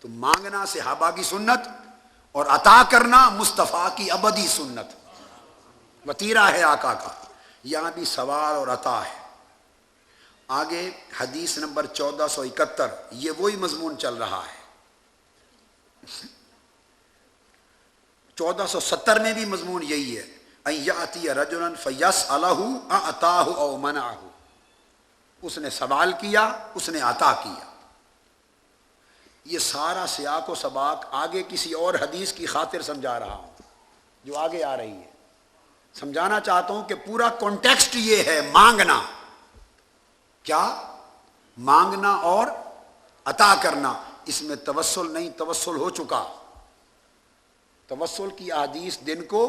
تو مانگنا صحابہ کی سنت اور عطا کرنا مصطفیٰ کی ابدی سنت، وتیرہ ہے آقا کا۔ یہاں بھی سوال اور عطا ہے۔ آگے حدیث نمبر 1471، یہ وہی مضمون چل رہا ہے۔ 1470 میں بھی مضمون یہی ہے، ان یاتی رجلا فیسألہ اعطاہ او منعہ، اس نے سوال کیا، اس نے عطا کیا۔ یہ سارا سیاق و سباق آگے کسی اور حدیث کی خاطر سمجھا رہا ہوں جو آگے آ رہی ہے۔ سمجھانا چاہتا ہوں کہ پورا کانٹیکسٹ یہ ہے مانگنا، کیا مانگنا اور عطا کرنا، اس میں توسل نہیں، توسل ہو چکا، توسل کی احادیث دن کو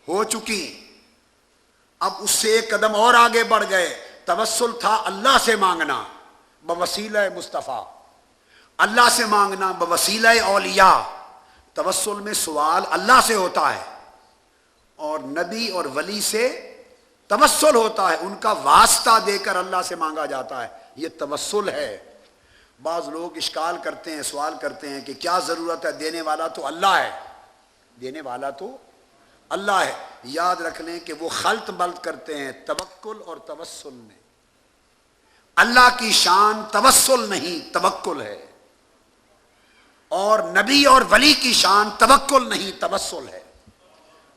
ہو چکی۔ اب اس سے ایک قدم اور آگے بڑھ گئے، توسل تھا اللہ سے مانگنا بوسیلہ مصطفیٰ، اللہ سے مانگنا بوسیلہ اولیاء۔ توسل میں سوال اللہ سے ہوتا ہے اور نبی اور ولی سے توسل ہوتا ہے، ان کا واسطہ دے کر اللہ سے مانگا جاتا ہے، یہ توسل ہے۔ بعض لوگ اشکال کرتے ہیں، سوال کرتے ہیں کہ کیا ضرورت ہے، دینے والا تو اللہ ہے، دینے والا تو اللہ ہے۔ یاد رکھ لیں کہ وہ خلط ملط کرتے ہیں توکل اور توسل میں۔ اللہ کی شان توسل نہیں توکل ہے، اور نبی اور ولی کی شان توکل نہیں توسل ہے۔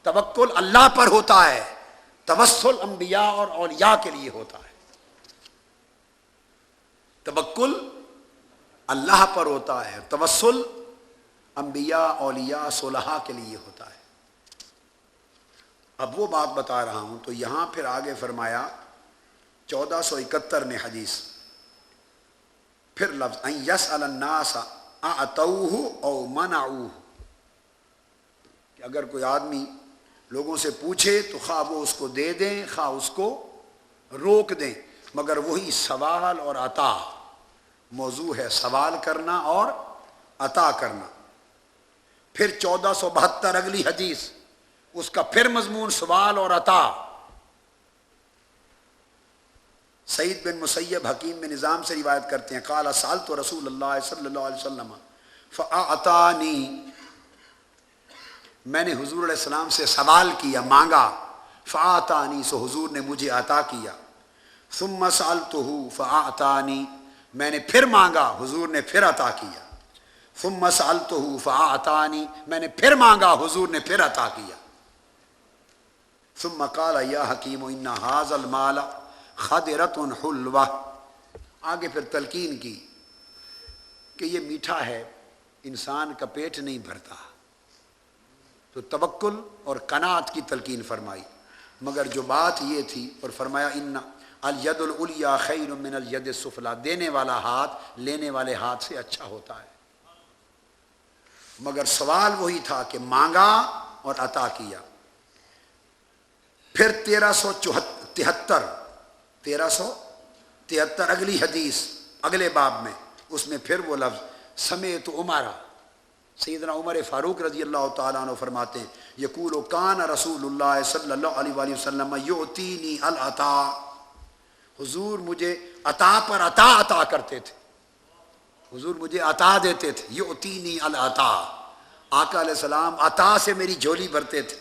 توکل اللہ پر ہوتا ہے، توسل انبیاء اور اولیاء کے لیے ہوتا ہے۔ توکل اللہ پر ہوتا ہے، توسل انبیاء اولیاء صلحاء کے لیے ہوتا ہے۔ اب وہ بات بتا رہا ہوں، تو یہاں پھر آگے فرمایا 1471 میں حدیث، پھر لفظ ان یسأل الناس اعطوہ او منعوہ، کہ اگر کوئی آدمی لوگوں سے پوچھے تو خواہ وہ اس کو دے دیں خواہ اس کو روک دیں، مگر وہی سوال اور عطا موضوع ہے، سوال کرنا اور عطا کرنا۔ پھر 1472 اگلی حدیث، اس کا پھر مضمون سوال اور عطا۔ سعید بن مسیب حکیم بن نظام سے روایت کرتے ہیں، قال سألت رسول اللہ صلی اللہ علیہ وسلم فأعطانی، میں نے حضور علیہ السلام سے سوال کیا، مانگا، فأعطانی، سو حضور نے مجھے عطا کیا۔ ثم سألتہ فأعطانی، میں نے پھر مانگا، حضور نے پھر عطا کیا۔ ثم سألتہ فأعطانی، میں نے پھر مانگا، حضور نے پھر عطا کیا۔ ثم قال یا حکیم ان ھذا المال خضرۃ حلوہ، آگے پھر تلقین کی کہ یہ میٹھا ہے، انسان کا پیٹ نہیں بھرتا، تو توکل اور قناعت کی تلقین فرمائی۔ مگر جو بات یہ تھی، اور فرمایا ان الید العلیٰ خیر من الید السفلیٰ، دینے والا ہاتھ لینے والے ہاتھ سے اچھا ہوتا ہے۔ مگر سوال وہی تھا کہ مانگا اور عطا کیا۔ پھر 1373 اگلی حدیث اگلے باب میں، اس میں پھر وہ لفظ سمعت عمر، سیدنا عمر فاروق رضی اللہ تعالیٰ عنہ فرماتے ہیں، یقول کان رسول اللہ صلی اللہ علیہ وآلہ وسلم یعطینی العطا، حضور مجھے عطا پر عطا عطا کرتے تھے، حضور مجھے عطا دیتے تھے، یعطینی العطا، آقا علیہ السلام عطا سے میری جھولی بھرتے تھے۔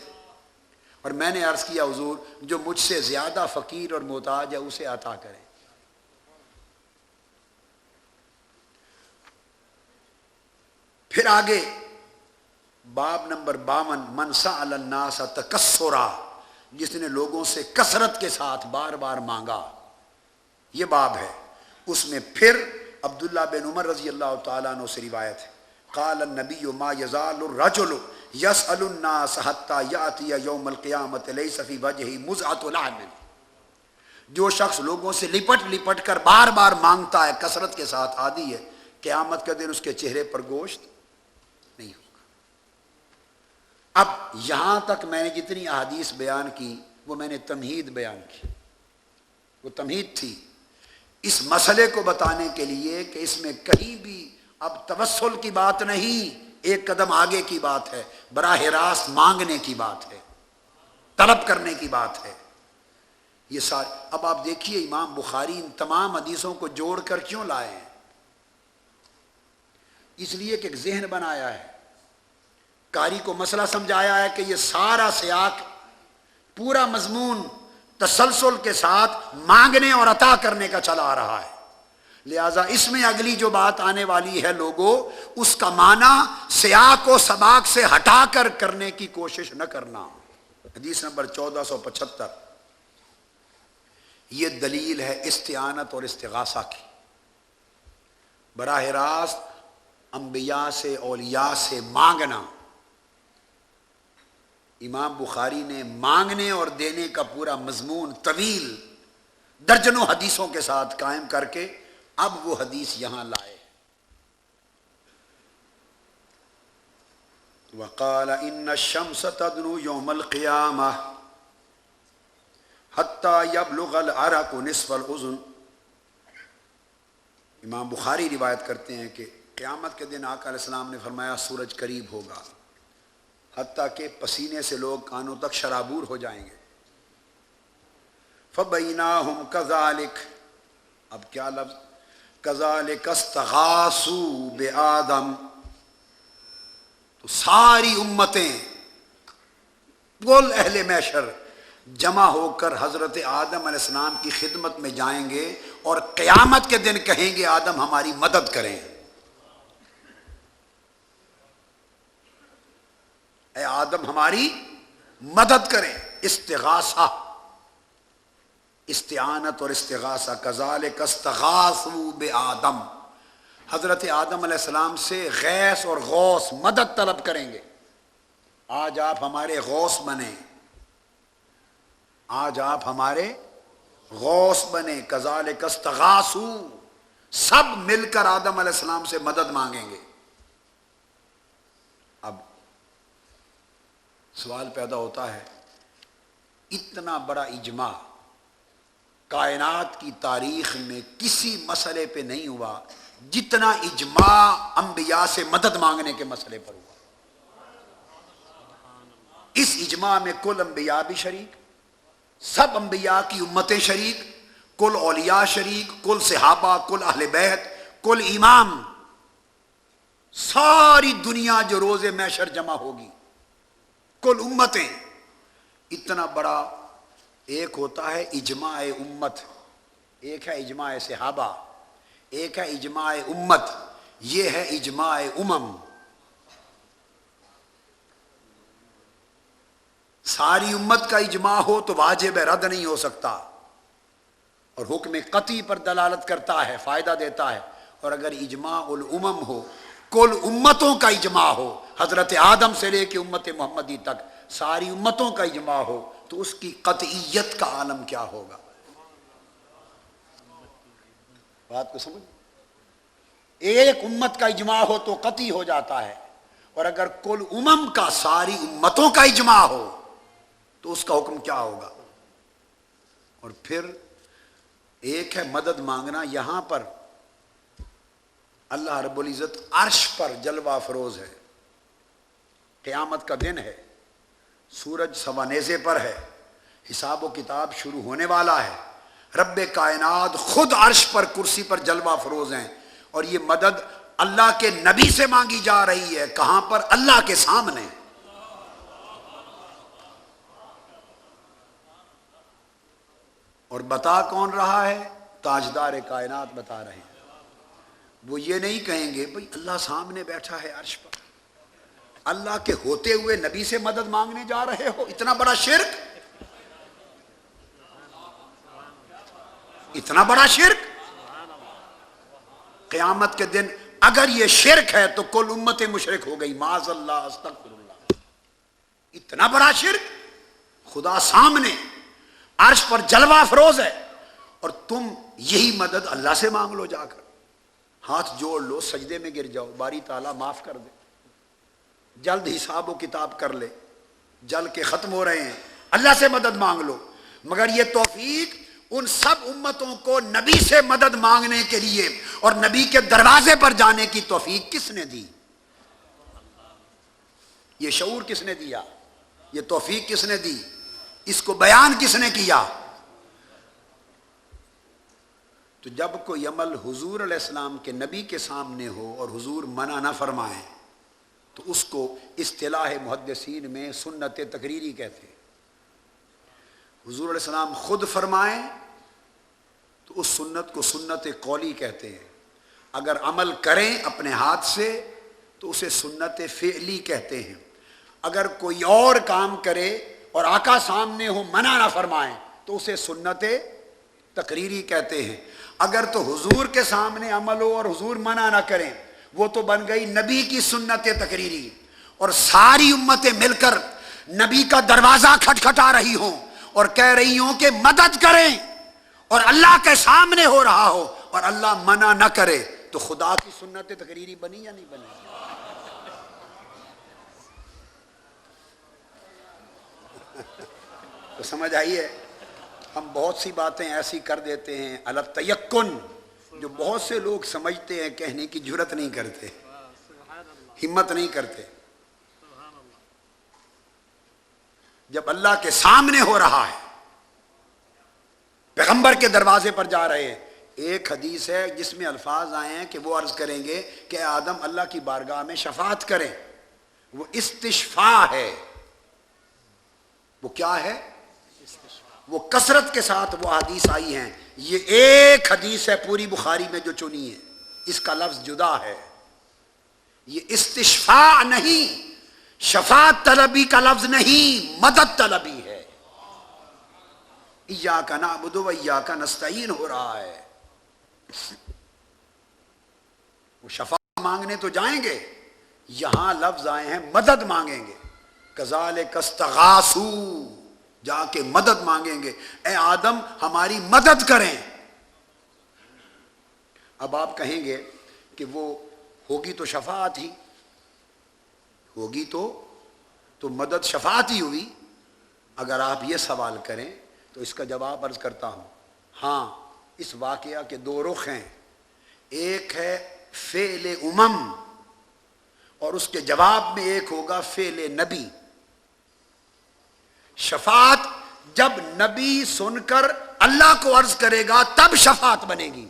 اور میں نے عرض کیا حضور جو مجھ سے زیادہ فقیر اور محتاج ہے اسے عطا کریں۔ پھر آگے باب نمبر 52، من سأل الناس تکسرا، جس نے لوگوں سے کثرت کے ساتھ بار بار مانگا، یہ باب ہے۔ اس میں پھر عبداللہ بن عمر رضی اللہ تعالیٰ عنہ سے روایت ہے، قال النبی ما یزال الرجل یسأل الناس حتی یأتی یوم القیامت لیس فی وجہہ مزعۃ لحم، جو شخص لوگوں سے لپٹ لپٹ کر بار بار مانگتا ہے، کثرت کے ساتھ عادی ہے، قیامت کا دن اس کے چہرے پر گوشت نہیں ہوگا۔ اب یہاں تک میں نے جتنی احادیث بیان کی وہ میں نے تمہید بیان کی، وہ تمہید تھی اس مسئلے کو بتانے کے لیے کہ اس میں کہیں بھی اب توسل کی بات نہیں، ایک قدم آگے کی بات ہے، براہ راست مانگنے کی بات ہے، طلب کرنے کی بات ہے۔ یہ سارے اب آپ دیکھیے امام بخاری ان تمام حدیثوں کو جوڑ کر کیوں لائے ہیں؟ اس لیے کہ ایک ذہن بنایا ہے، قاری کو مسئلہ سمجھایا ہے کہ یہ سارا سیاق، پورا مضمون تسلسل کے ساتھ مانگنے اور عطا کرنے کا چلا آ رہا ہے، لہذا اس میں اگلی جو بات آنے والی ہے لوگوں، اس کا معنی سیاق و سباق سے ہٹا کر کرنے کی کوشش نہ کرنا۔ حدیث نمبر 1475، یہ دلیل ہے استعانت اور استغاثہ کی، براہ راست انبیاء سے اولیاء سے مانگنا۔ امام بخاری نے مانگنے اور دینے کا پورا مضمون طویل درجنوں حدیثوں کے ساتھ قائم کر کے اب وہ حدیث یہاں لائے۔ وقال ان الشمس تدنو یوم القیامہ حتی یبلغ العرق نصف الاذن۔ امام بخاری روایت کرتے ہیں کہ قیامت کے دن آقا علیہ السلام نے فرمایا سورج قریب ہوگا، حتیٰ کہ پسینے سے لوگ کانوں تک شرابور ہو جائیں گے۔ فَبَيْنَاهُمْ كَذَلِكَ، اب کیا لفظ، كَذَلِكَ اسْتَغَاثُوا بِآدَمَ، تو ساری امتیں، کل اہل محشر جمع ہو کر حضرت آدم علیہ السلام کی خدمت میں جائیں گے اور قیامت کے دن کہیں گے آدم ہماری مدد کریں، اے آدم ہماری مدد کریں۔ استغاثہ، استعانت اور استغاثہ، کذالک استغاثوا بآدم، حضرت آدم علیہ السلام سے غیث اور غوث مدد طلب کریں گے، آج آپ ہمارے غوث بنیں، آج آپ ہمارے غوث بنیں۔ کذالک استغاثوا، سب مل کر آدم علیہ السلام سے مدد مانگیں گے۔ اب سوال پیدا ہوتا ہے، اتنا بڑا اجماع کائنات کی تاریخ میں کسی مسئلے پہ نہیں ہوا جتنا اجماع انبیاء سے مدد مانگنے کے مسئلے پر ہوا۔ اس اجماع میں کل انبیاء بھی شریک، سب انبیاء کی امتیں شریک، کل اولیاء شریک، کل صحابہ، کل اہل بیت، کل امام، ساری دنیا جو روز محشر جمع ہوگی، کل امتیں۔ اتنا بڑا ایک ہوتا ہے اجماع امت، ایک ہے اجماع صحابہ، ایک ہے اجماع امت، یہ ہے اجماع امم۔ ساری امت کا اجماع ہو تو واجب رد نہیں ہو سکتا اور حکم قطعی پر دلالت کرتا ہے، فائدہ دیتا ہے۔ اور اگر اجماع الامم ہو، کل امتوں کا اجماع ہو، حضرت آدم سے لے کے امت محمدی تک ساری امتوں کا اجماع ہو، تو اس کی قطعیت کا عالم کیا ہوگا؟ بات کو سمجھ، ایک امت کا اجماع ہو تو قطعی ہو جاتا ہے، اور اگر کل امم کا، ساری امتوں کا اجماع ہو تو اس کا حکم کیا ہوگا؟ اور پھر ایک ہے مدد مانگنا، یہاں پر اللہ رب العزت عرش پر جلوہ افروز ہے، قیامت کا دن ہے، سورج سوا نیزے پر ہے، حساب و کتاب شروع ہونے والا ہے، رب کائنات خود عرش پر کرسی پر جلوہ افروز ہیں، اور یہ مدد اللہ کے نبی سے مانگی جا رہی ہے۔ کہاں پر؟ اللہ کے سامنے۔ اور بتا کون رہا ہے؟ تاجدار کائنات بتا رہے ہیں۔ وہ یہ نہیں کہیں گے بھئی اللہ سامنے بیٹھا ہے عرش پر، اللہ کے ہوتے ہوئے نبی سے مدد مانگنے جا رہے ہو، اتنا بڑا شرک، اتنا بڑا شرک۔ قیامت کے دن اگر یہ شرک ہے تو کل امت مشرک ہو گئی، معاذ اللہ، استغفر اللہ۔ اتنا بڑا شرک، خدا سامنے عرش پر جلوہ افروز ہے، اور تم یہی مدد اللہ سے مانگ لو، جا کر ہاتھ جوڑ لو، سجدے میں گر جاؤ، باری تعالیٰ معاف کر دے، جلد حساب و کتاب کر لے، جل کے ختم ہو رہے ہیں، اللہ سے مدد مانگ لو۔ مگر یہ توفیق ان سب امتوں کو نبی سے مدد مانگنے کے لیے اور نبی کے دروازے پر جانے کی توفیق کس نے دی؟ یہ شعور کس نے دیا؟ یہ توفیق کس نے دی؟ اس کو بیان کس نے کیا؟ تو جب کوئی عمل حضور علیہ السلام کے نبی کے سامنے ہو اور حضور منع نہ فرمائیں تو اس کو اصطلاح محدثین میں سنت تقریری کہتے ہیں۔ حضور علیہ السلام خود فرمائیں تو اس سنت کو سنت قولی کہتے ہیں، اگر عمل کریں اپنے ہاتھ سے تو اسے سنت فعلی کہتے ہیں، اگر کوئی اور کام کرے اور آقا سامنے ہو منع نہ فرمائیں تو اسے سنت تقریری کہتے ہیں۔ اگر تو حضور کے سامنے عمل ہو اور حضور منع نہ کریں وہ تو بن گئی نبی کی سنت تقریری، اور ساری امتیں مل کر نبی کا دروازہ کھٹکھٹا رہی ہوں اور کہہ رہی ہوں کہ مدد کریں، اور اللہ کے سامنے ہو رہا ہو اور اللہ منع نہ کرے تو خدا کی سنت تقریری بنی یا نہیں بنی؟ تو سمجھ آئیے، ہم بہت سی باتیں ایسی کر دیتے ہیں علی تیقن جو بہت سے لوگ سمجھتے ہیں، کہنے کی جرت نہیں کرتے، ہمت نہیں کرتے۔ جب اللہ کے سامنے ہو رہا ہے، پیغمبر کے دروازے پر جا رہے ہیں، ایک حدیث ہے جس میں الفاظ آئے ہیں کہ وہ عرض کریں گے کہ آدم اللہ کی بارگاہ میں شفاعت کریں، وہ استشفاء ہے۔ وہ کیا ہے؟ وہ کثرت کے ساتھ وہ حدیث آئی ہیں، یہ ایک حدیث ہے پوری بخاری میں جو چنی ہے، اس کا لفظ جدا ہے، یہ استشفاء نہیں، شفاعت طلبی کا لفظ نہیں، مدد طلبی ہے۔ ایاک نعبد و ایاک نستعین ہو رہا ہے، وہ شفاعت مانگنے تو جائیں گے، یہاں لفظ آئے ہیں مدد مانگیں گے، کذالک استغاثوا، جا کے مدد مانگیں گے، اے آدم ہماری مدد کریں۔ اب آپ کہیں گے کہ وہ ہوگی تو شفاعت ہی، ہوگی تو مدد شفاعت ہی ہوئی۔ اگر آپ یہ سوال کریں تو اس کا جواب عرض کرتا ہوں، ہاں اس واقعہ کے دو رخ ہیں، ایک ہے فعل امم اور اس کے جواب میں ایک ہوگا فعل نبی۔ شفاعت جب نبی سن کر اللہ کو عرض کرے گا تب شفاعت بنے گی،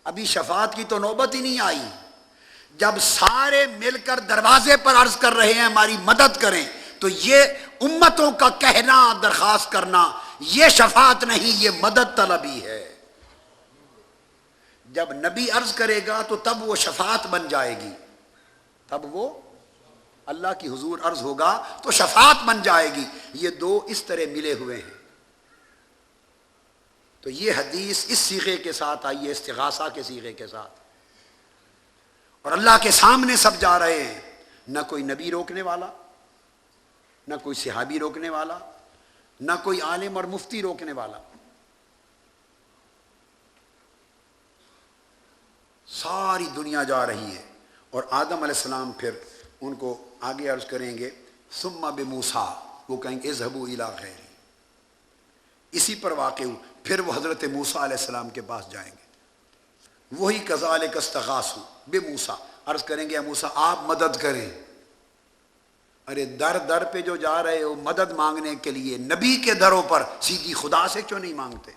ابھی شفاعت کی تو نوبت ہی نہیں آئی۔ جب سارے مل کر دروازے پر عرض کر رہے ہیں ہماری مدد کریں تو یہ امتوں کا کہنا، درخواست کرنا، یہ شفاعت نہیں، یہ مدد طلبی ہے۔ جب نبی عرض کرے گا تو تب وہ شفاعت بن جائے گی، تب وہ اللہ کی حضور عرض ہوگا تو شفاعت بن جائے گی۔ یہ دو اس طرح ملے ہوئے ہیں۔ تو یہ حدیث اس صیغے کے ساتھ آئی ہے، استغاثہ کے صیغے کے ساتھ، اور اللہ کے سامنے سب جا رہے ہیں، نہ کوئی نبی روکنے والا، نہ کوئی صحابی روکنے والا، نہ کوئی عالم اور مفتی روکنے والا، ساری دنیا جا رہی ہے۔ اور آدم علیہ السلام پھر ان کو آگے عرض کریں گے ثم بموسیٰ، وہ کہیں گے اذهبوا الی غیری، اسی پر واقع ہوں، پھر وہ حضرت موسیٰ علیہ السلام کے پاس جائیں گے، وہی کذالک استغاثوا بموسیٰ، عرض کریں گے اے موسیٰ آپ مدد کریں۔ ارے در در پہ جو جا رہے ہو مدد مانگنے کے لیے، نبی کے دروں پر سیدھی خدا سے کیوں نہیں مانگتے؟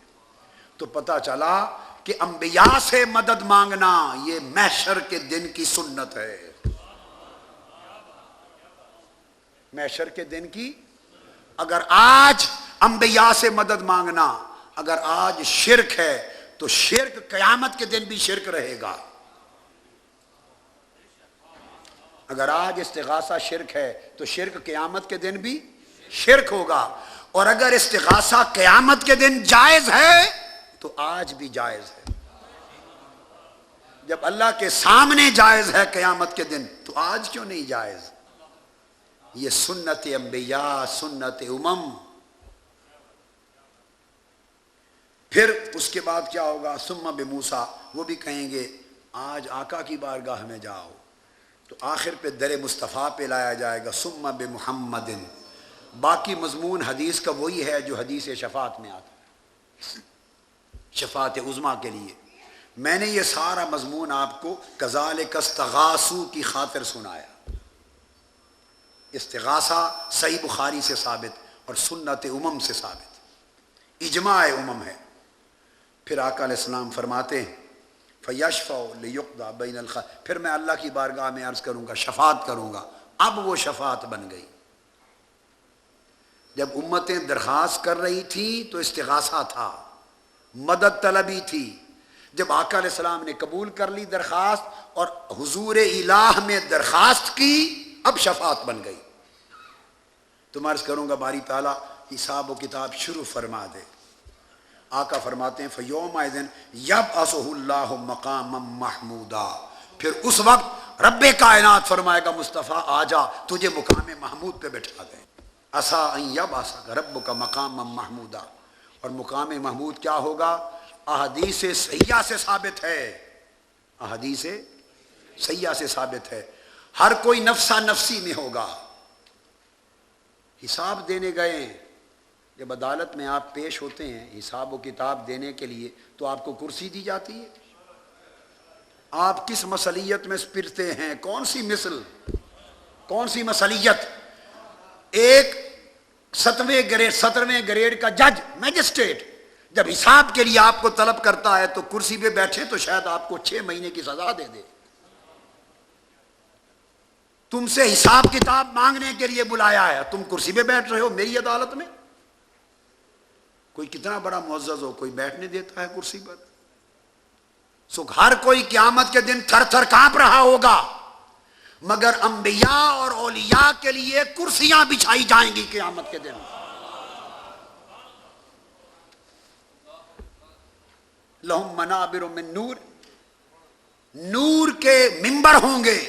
تو پتہ چلا کہ انبیاء سے مدد مانگنا یہ محشر کے دن کی سنت ہے، محشر کے دن کی۔ اگر آج انبیاء سے مدد مانگنا اگر آج شرک ہے تو شرک قیامت کے دن بھی شرک رہے گا۔ اگر آج استغاثہ شرک ہے تو شرک قیامت کے دن بھی شرک ہوگا، اور اگر استغاثہ قیامت کے دن جائز ہے تو آج بھی جائز ہے۔ جب اللہ کے سامنے جائز ہے قیامت کے دن تو آج کیوں نہیں جائز؟ یہ سنت انبیاء، سنت امم۔ پھر اس کے بعد کیا ہوگا؟ ثم بموسیٰ، وہ بھی کہیں گے آج آقا کی بارگاہ میں جاؤ، تو آخر پہ در مصطفیٰ پہ لایا جائے گا ثم بمحمد۔ باقی مضمون حدیث کا وہی ہے جو حدیث شفاعت میں آتا ہے، شفاعت عظمیٰ کے لیے۔ میں نے یہ سارا مضمون آپ کو کذالک استغاثوا کی خاطر سنایا۔ استغاثہ صحیح بخاری سے ثابت اور سنت امم سے ثابت، اجماع امم ہے۔ پھر آقا علیہ السلام فرماتے ہیں فَيَشْفَعُ لِيُقْضَى بَيْنَ الْخَلْقِ، پھر میں اللہ کی بارگاہ میں عرض کروں گا، شفاعت کروں گا۔ اب وہ شفاعت بن گئی۔ جب امتیں درخواست کر رہی تھی تو استغاثہ تھا، مدد طلبی تھی۔ جب آقا علیہ السلام نے قبول کر لی درخواست اور حضور الہ میں درخواست کی، اب شفاعت بن گئی۔ تو میں عرض کروں گا باری تعالیٰ حساب و کتاب شروع فرما دے۔ آقا فرماتے ہیں فَيَوْمَئِذٍ يَبْعَثُهُ اللَّهُ مَقَامًا مَحْمُودًا، پھر اس وقت رب کائنات فرمائے گا مصطفیٰ آ جا، تجھے مقام محمود پہ بٹھا دیں۔ عَسَىٰ أَن يَبْعَثَكَ رَبُّكَ مَقَامًا مَحْمُودًا، اور مقام محمود کیا ہوگا؟ احادیث صحیحہ سے ثابت ہے، احادیث صحیحہ سے ثابت ہے۔ ہر کوئی نفسا نفسی میں ہوگا۔ حساب دینے گئے ہیں، جب عدالت میں آپ پیش ہوتے ہیں حساب و کتاب دینے کے لیے تو آپ کو کرسی دی جاتی ہے؟ آپ کس مسئلیت میں پھرتے ہیں؟ کون سی مثل، کون سی مسئلیت؟ ایک 17ویں گریڈ کا جج میجسٹریٹ جب حساب کے لیے آپ کو طلب کرتا ہے تو کرسی پہ بیٹھے تو شاید آپ کو 6 مہینے کی سزا دے دے۔ تم سے حساب کتاب مانگنے کے لیے بلایا ہے، تم کرسی پہ بیٹھ رہے ہو میری عدالت میں۔ کوئی کتنا بڑا معزز ہو، کوئی بیٹھنے دیتا ہے کرسی پر؟ سو ہر کوئی قیامت کے دن تھر تھر کانپ رہا ہوگا، مگر انبیاء اور اولیاء کے لیے کرسیاں بچھائی جائیں گی قیامت کے دن۔ لہم منابر من نور، نور کے ممبر ہوں گے،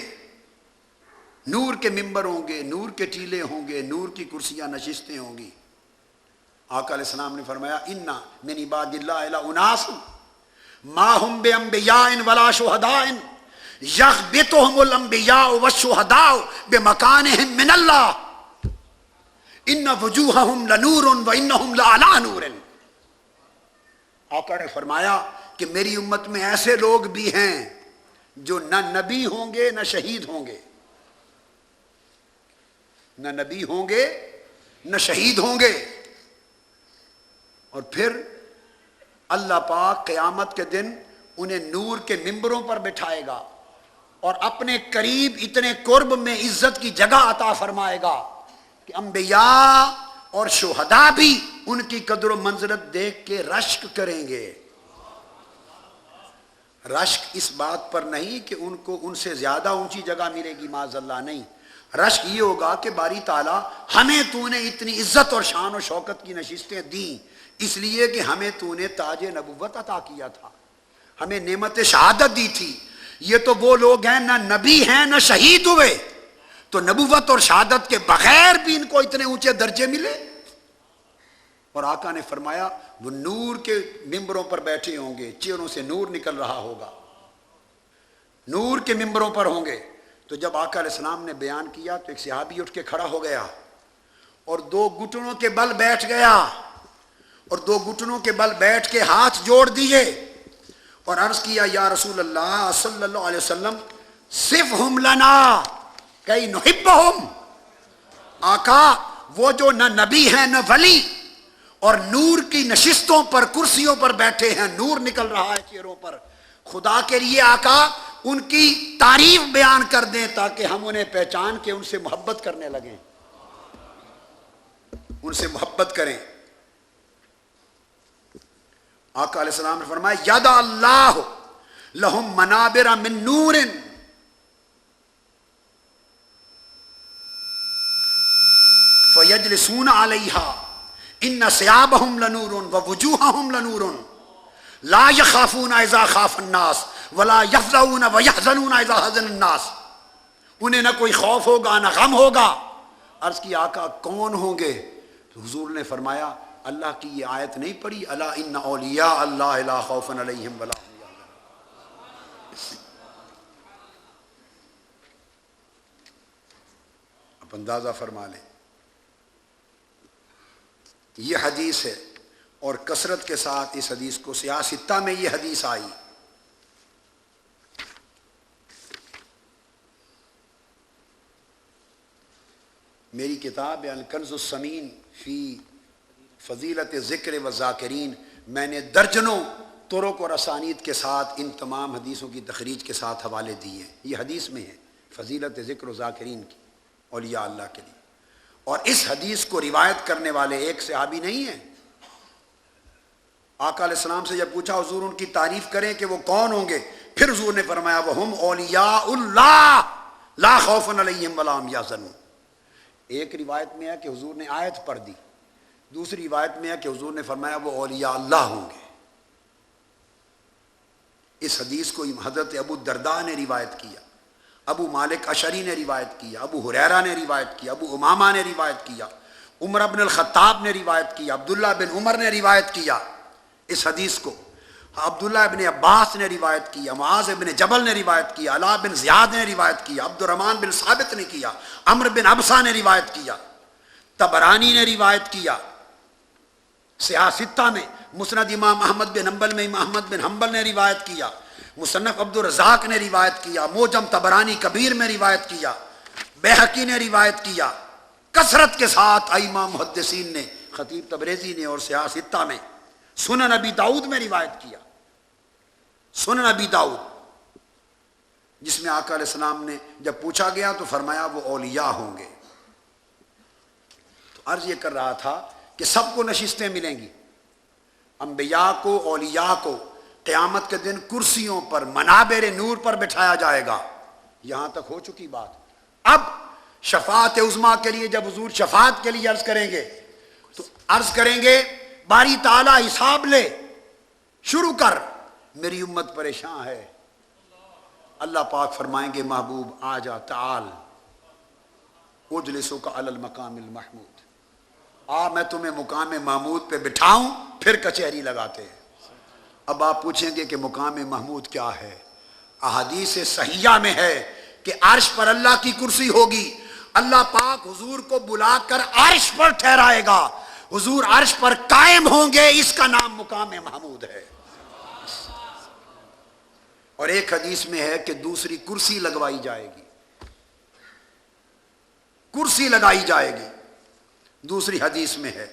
نور کے ممبر ہوں گے، نور کے ٹیلے ہوں گے، نور کی کرسیاں نشستیں ہوں گی۔ آقا علیہ السلام نے فرمایا اِنَّ مِنْ عِبَادِ اللَّهِ لَأُنَاسٌ مَا هُمْ بِأَنْبِيَاءٍ وَلَا شُهَدَاءٍ يَغْبِطُهُمُ الْأَنْبِيَاءُ وَالشُّهَدَاءُ بِمَكَانِهِمْ مِنَ اللَّهِ إِنَّ وُجُوهَهُمْ لَنُورٌ وَإِنَّهُمْ لَعَلَىٰ نُورٍ۔ آقا نے فرمایا کہ میری امت میں ایسے لوگ بھی ہیں جو نہ نبی ہوں گے نہ شہید ہوں گے، نہ نبی ہوں گے نہ شہید ہوں گے، اور پھر اللہ پاک قیامت کے دن انہیں نور کے ممبروں پر بٹھائے گا اور اپنے قریب اتنے قرب میں عزت کی جگہ عطا فرمائے گا کہ انبیاء اور شہداء بھی ان کی قدر و منزلت دیکھ کے رشک کریں گے۔ رشک اس بات پر نہیں کہ ان کو ان سے زیادہ اونچی جگہ ملے گی، معاذ اللہ، نہیں۔ رشک یہ ہوگا کہ باری تعالیٰ ہمیں تو نے اتنی عزت اور شان و شوکت کی نشستیں دیں اس لیے کہ ہمیں تو نے تاج نبوت عطا کیا تھا، ہمیں نعمت شہادت دی تھی۔ یہ تو وہ لوگ ہیں نہ نبی ہیں نہ شہید ہوئے، تو نبوت اور شہادت کے بغیر بھی ان کو اتنے اونچے درجے ملے۔ اور آقا نے فرمایا وہ نور کے ممبروں پر بیٹھے ہوں گے، چہروں سے نور نکل رہا ہوگا، نور کے ممبروں پر ہوں گے۔ تو جب آقا علیہ السلام نے بیان کیا تو ایک صحابی اٹھ کے کھڑا ہو گیا اور 2 گھٹنوں کے بل بیٹھ گیا، اور 2 گھٹنوں کے بل بیٹھ کے ہاتھ جوڑ دیے اور عرض کیا یا رسول اللہ صلی اللہ علیہ وسلم صفہم لنا کئی نحبہم، آقا وہ جو نہ نبی ہیں نہ ولی اور نور کی نشستوں پر کرسیوں پر بیٹھے ہیں، نور نکل رہا ہے چہروں پر، خدا کے لیے آقا ان کی تعریف بیان کر دیں تاکہ ہم انہیں پہچان کے ان سے محبت کرنے لگیں، ان سے محبت کریں۔ آقا علیہ السلام نے فرمایا یَدَ اللَّهُ لَهُمْ مَنَابِرَ مِن نُورٍ فَيَجْلِسُونَ عَلَيْهَا إِنَّ ثِيَابَهُمْ لَنُورٌ وَوُجُوهَهُمْ لَنُورٌ لَا يَخَافُونَ إِذَا خَافَ النَّاسَ وَلَا يَفْزَعُونَ وَيَحْزَنُونَ إِذَا حَزَنَ النَّاسَ، انہیں نہ کوئی خوف ہوگا نہ غم ہوگا۔ عرض کی آقا کون ہوں گے؟ حضور نے فرمایا اللہ کی یہ آیت نہیں پڑھی الا ان اولیاء اللہ لا خوف علیہم ولا هم يحزنون۔ اب اندازہ فرما لیں، یہ حدیث ہے اور کثرت کے ساتھ اس حدیث کو سیاہ ستہ میں یہ حدیث آئی۔ میری کتاب الکنز الثمین فی فضیلت ذکر و ذاکرین، میں نے درجنوں طرق اور اسانید کے ساتھ ان تمام حدیثوں کی تخریج کے ساتھ حوالے دیے. یہ حدیث میں ہے فضیلت ذکر و ذاکرین کی اولیاء اللہ کے لیے. اور اس حدیث کو روایت کرنے والے ایک صحابی نہیں ہیں. آقا علیہ السلام سے جب پوچھا حضور ان کی تعریف کریں کہ وہ کون ہوں گے, پھر حضور نے فرمایا وہم اولیاء اللہ لا خوف علیہم ولا هم یحزنون. ایک روایت میں ہے کہ حضور نے آیت پڑھ دی, دوسری روایت میں ہے کہ حضور نے فرمایا وہ اولیاء اللہ ہوں گے. اس حدیث کو حضرت ابو الدرداء نے روایت کیا, ابو مالک اشعری نے روایت کیا, ابو ہریرہ نے روایت کیا, ابو امامہ نے روایت کیا, عمر بن الخطاب نے روایت کیا, عبداللہ بن عمر نے روایت کیا اس حدیث کو, عبداللہ ابن عباس نے روایت کیا, معاذ ابن جبل نے روایت کیا, علاء بن زیاد نے روایت کیا, عبد الرحمن بن ثابت نے کیا, عمرو بن ابسہ نے روایت کیا, طبرانی نے روایت کیا سیاہ ستہ میں, مسند امام احمد بن حنبل میں امام احمد بن حنبل نے روایت کیا, مصنف عبد الرزاق نے روایت کیا, موجم طبرانی کبیر میں روایت کیا, بیہقی نے روایت کیا کثرت کے ساتھ. ائمہ محدثین نے, خطیب تبریزی نے اور سیاہ ستہ میں, سنن ابی داؤد میں روایت کیا, سنن ابی داؤد جس میں آقا علیہ السلام نے جب پوچھا گیا تو فرمایا وہ اولیاء ہوں گے. تو عرض یہ کر رہا تھا کہ سب کو نشستیں ملیں گی, انبیاء کو, اولیاء کو قیامت کے دن کرسیوں پر منابر نور پر بٹھایا جائے گا. یہاں تک ہو چکی بات. اب شفاعت عظمیٰ کے لیے جب حضور شفاعت کے لیے عرض کریں گے تو عرض کریں گے باری تعالیٰ حساب لے, شروع کر, میری امت پریشان ہے. اللہ پاک فرمائیں گے محبوب آ جا, تعال اجلسک علی المقام المحمود, آ میں تمہیں مقام محمود پہ بٹھاؤں, پھر کچہری لگاتے ہیں. اب آپ پوچھیں گے کہ مقام محمود کیا ہے؟ احادیث صحیحہ میں ہے کہ عرش پر اللہ کی کرسی ہوگی, اللہ پاک حضور کو بلا کر عرش پر ٹھہرائے گا, حضور عرش پر قائم ہوں گے, اس کا نام مقام محمود ہے. اور ایک حدیث میں ہے کہ دوسری کرسی لگوائی جائے گی, کرسی لگائی جائے گی, دوسری حدیث میں ہے,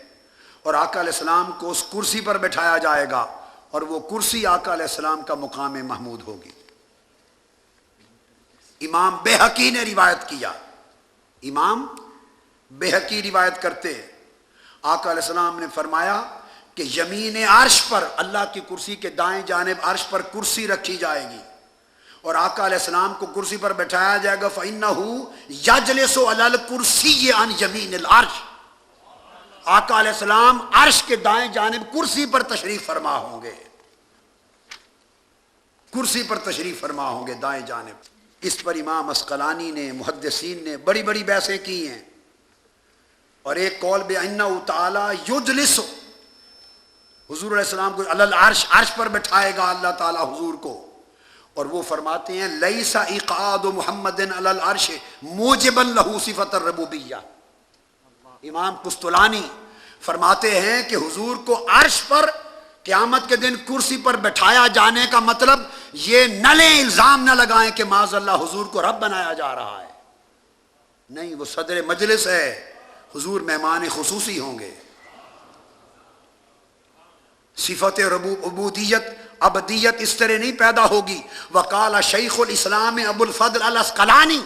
اور آقا علیہ السلام کو اس کرسی پر بٹھایا جائے گا, اور وہ کرسی آقا علیہ السلام کا مقام محمود ہوگی. امام بیہقی نے روایت کیا, امام بیہقی روایت کرتے ہیں, آقا علیہ السلام نے فرمایا کہ یمین عرش پر, اللہ کی کرسی کے دائیں جانب عرش پر کرسی رکھی جائے گی, اور آقا علیہ السلام کو کرسی پر بٹھایا جائے گا. فَإِنَّهُ يَجْلِسُ عَلَى الْكُرْسِيِّ عَنْ يَمِينِ الْعَرْشِ, آقا علیہ السلام عرش کے دائیں جانب کرسی پر تشریف فرما ہوں گے, کرسی پر تشریف فرما ہوں گے دائیں جانب. اس پر امام عسقلانی نے, محدثین نے بڑی بڑی بحثیں کی ہیں, اور ایک قول بِأَنَّهُ تَعَالَى يُجْلِسُ, حضور علیہ السلام کو علی العرش, عرش پر بٹھائے گا اللہ تعالیٰ حضور کو, اور وہ فرماتے ہیں لَيْسَ إِقْعَادُ مُحَمَّدٍ عَلَى الْعَرْشِ مُوجِبًا لَهُ صِفَةَ الرُّبُوبِيَّہ. امام قسطلانی فرماتے ہیں کہ حضور کو عرش پر قیامت کے دن کرسی پر بٹھایا جانے کا مطلب یہ نہ لیں, الزام نہ لگائیں کہ معاذ اللہ حضور کو رب بنایا جا رہا ہے. نہیں, وہ صدر مجلس ہے, حضور مہمان خصوصی ہوں گے. صفت عبودیت, ابدیت اس طرح نہیں پیدا ہوگی. وقال شیخ الاسلام ابو الفضل العسقلانی,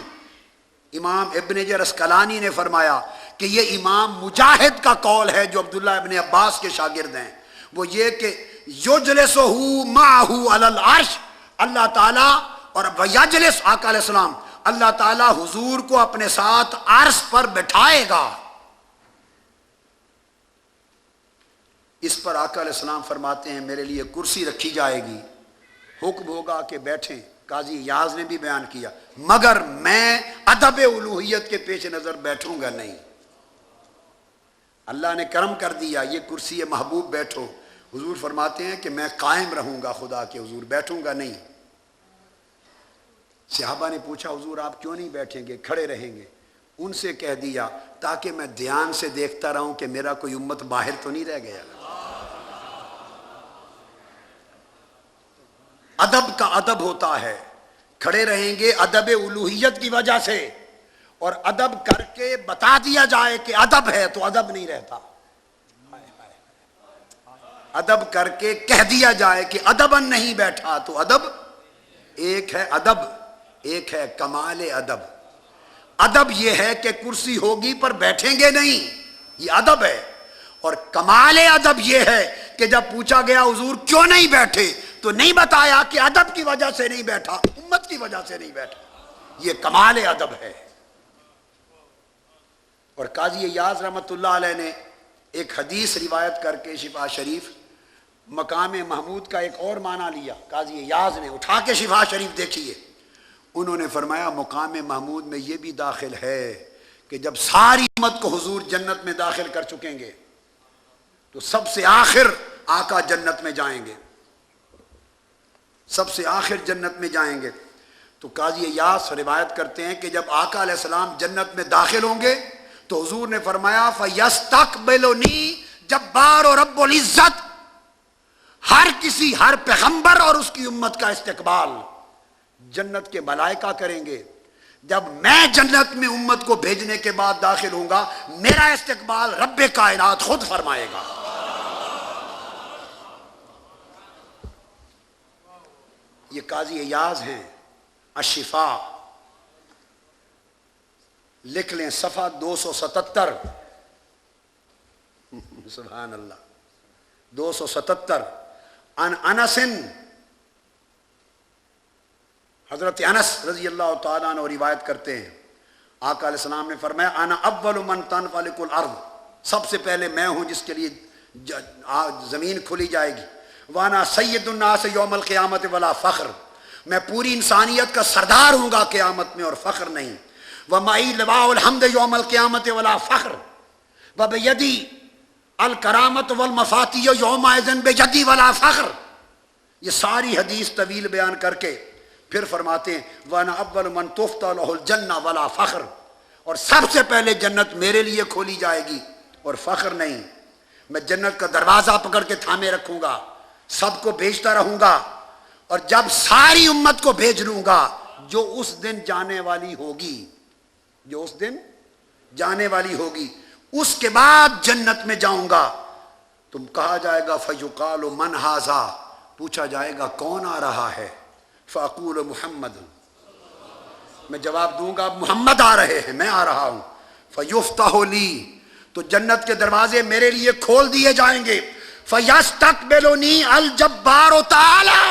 امام ابن حجر عسقلانی نے فرمایا کہ یہ امام مجاہد کا قول ہے جو عبداللہ ابن عباس کے شاگرد ہیں. وہ یہ کہ یجلسہ معہ علی العرش, اللہ تعالیٰ, اور یجلس آقا علیہ السلام, اللہ تعالیٰ حضور کو اپنے ساتھ عرش پر بٹھائے گا. اس پر آقا علیہ السلام فرماتے ہیں میرے لیے کرسی رکھی جائے گی, حکم ہوگا کہ بیٹھیں. قاضی یاز نے بھی بیان کیا, مگر میں ادب الوہیت کے پیش نظر بیٹھوں گا نہیں. اللہ نے کرم کر دیا, یہ کرسی محبوب بیٹھو. حضور فرماتے ہیں کہ میں قائم رہوں گا خدا کے حضور, بیٹھوں گا نہیں. صحابہ نے پوچھا حضور آپ کیوں نہیں بیٹھیں گے, کھڑے رہیں گے؟ ان سے کہہ دیا تاکہ میں دھیان سے دیکھتا رہوں کہ میرا کوئی امت باہر تو نہیں رہ گیا. ادب کا ادب ہوتا ہے, کھڑے رہیں گے ادب الوہیت کی وجہ سے, اور ادب کر کے بتا دیا جائے کہ ادب ہے تو ادب نہیں رہتا. ادب کر کے کہہ دیا جائے کہ ادبن نہیں بیٹھا، تو ادب ایک ہے، ادب ایک ہے کمال ادب۔ ادب یہ ہے کہ کرسی ہوگی پر بیٹھیں گے نہیں، یہ ادب ہے۔ اور کمال ادب یہ ہے کہ جب پوچھا گیا حضور کیوں نہیں بیٹھے تو نہیں بتایا کہ ادب کی وجہ سے نہیں بیٹھا، امت کی وجہ سے نہیں بیٹھا، یہ کمال ادب ہے۔ اور قاضی ایاز رحمۃ اللہ علیہ نے ایک حدیث روایت کر کے شفا شریف مقام محمود کا ایک اور معنی لیا، قاضی ایاز نے اٹھا کے شفا شریف دیکھیے، انہوں نے فرمایا مقام محمود میں یہ بھی داخل ہے کہ جب ساری امت کو حضور جنت میں داخل کر چکیں گے تو سب سے آخر آقا جنت میں جائیں گے، سب سے آخر جنت میں جائیں گے۔ تو قاضی ایاز روایت کرتے ہیں کہ جب آقا علیہ السلام جنت میں داخل ہوں گے تو حضور نے فرمایا فَيَسْتَقْبِلُنِي جبار و رب العزت، ہر پیغمبر اور اس کی امت کا استقبال جنت کے ملائکہ کریں گے۔ جب میں جنت میں امت کو بھیجنے کے بعد داخل ہوں گا، میرا استقبال رب کائنات خود فرمائے گا۔ یہ قاضی ایاز ہیں، الشفا، لکھ لیں صفحہ 277، سبحان اللہ، 277۔ ان انس، حضرت انس رضی اللہ تعالیٰ عنہ روایت کرتے ہیں آقا علیہ السلام نے فرمایا انا اول من تنفلق الارض، سب سے پہلے میں ہوں جس کے لیے زمین کھلی جائے گی۔ وانا سید الناس یوم القیامت ولا فخر، میں پوری انسانیت کا سردار ہوں گا قیامت میں اور فخر نہیں۔ ومعی لواء الحمد یوم القیامت ولا فخر وبیدی الکرامت والمفاتیح یومئذ بجدی ولا فخر۔ یہ ساری حدیث طویل بیان کر کے پھر فرماتے ہیں وانا اول من تفتح له الجنہ ولا فخر، اور سب سے پہلے جنت میرے لیے کھولی جائے گی اور فخر نہیں۔ میں جنت کا دروازہ پکڑ کے تھامے رکھوں گا، سب کو بھیجتا رہوں گا، اور جب ساری امت کو بھیج لوں گا جو اس دن جانے والی ہوگی، جو اس دن جانے والی ہوگی، اس کے بعد جنت میں جاؤں گا۔ تم کہا جائے گا فیقال من ھذا، پوچھا جائے گا کون آ رہا ہے، فاقول محمد، میں جواب دوں گا محمد آ رہے ہیں، میں آ رہا ہوں۔ فیفتح لی، تو جنت کے دروازے میرے لیے کھول دیے جائیں گے۔ فیستقبلنی الجبار تعالی،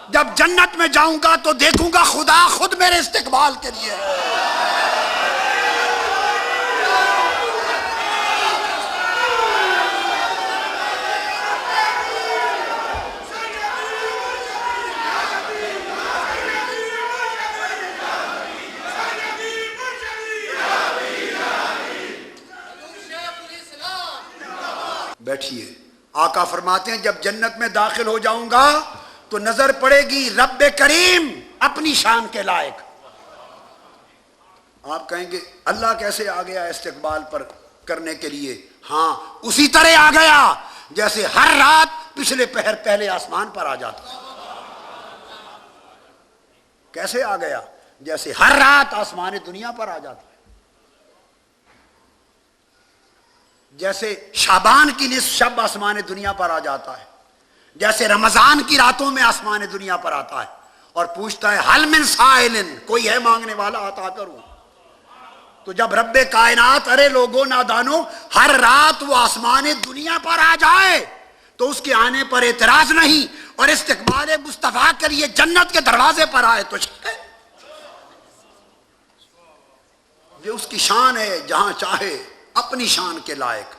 جب جنت میں جاؤں گا تو دیکھوں گا خدا خود میرے استقبال کے لیے ہے۔ بیٹھیے، آقا فرماتے ہیں جب جنت میں داخل ہو جاؤں گا تو نظر پڑے گی رب کریم اپنی شان کے لائق۔ آپ کہیں گے اللہ کیسے آ گیا استقبال پر کرنے کے لیے؟ ہاں اسی طرح آ گیا جیسے ہر رات پچھلے پہر پہلے آسمان پر آ جاتا۔ کیسے آ گیا؟ جیسے ہر رات آسمان دنیا پر آ جاتا، جیسے شعبان کی نصف شب آسمان دنیا پر آ جاتا ہے، جیسے رمضان کی راتوں میں آسمان دنیا پر آتا ہے اور پوچھتا ہے حل من سائل، کوئی ہے مانگنے والا عطا کروں۔ تو جب رب کائنات ارے لوگوں نادانو ہر رات وہ آسمان دنیا پر آ جائے تو اس کے آنے پر اعتراض نہیں، اور استقبال مصطفیٰ کے لیے جنت کے دروازے پر آئے تو شک ہے؟ یہ اس کی شان ہے، جہاں چاہے اپنی شان کے لائق۔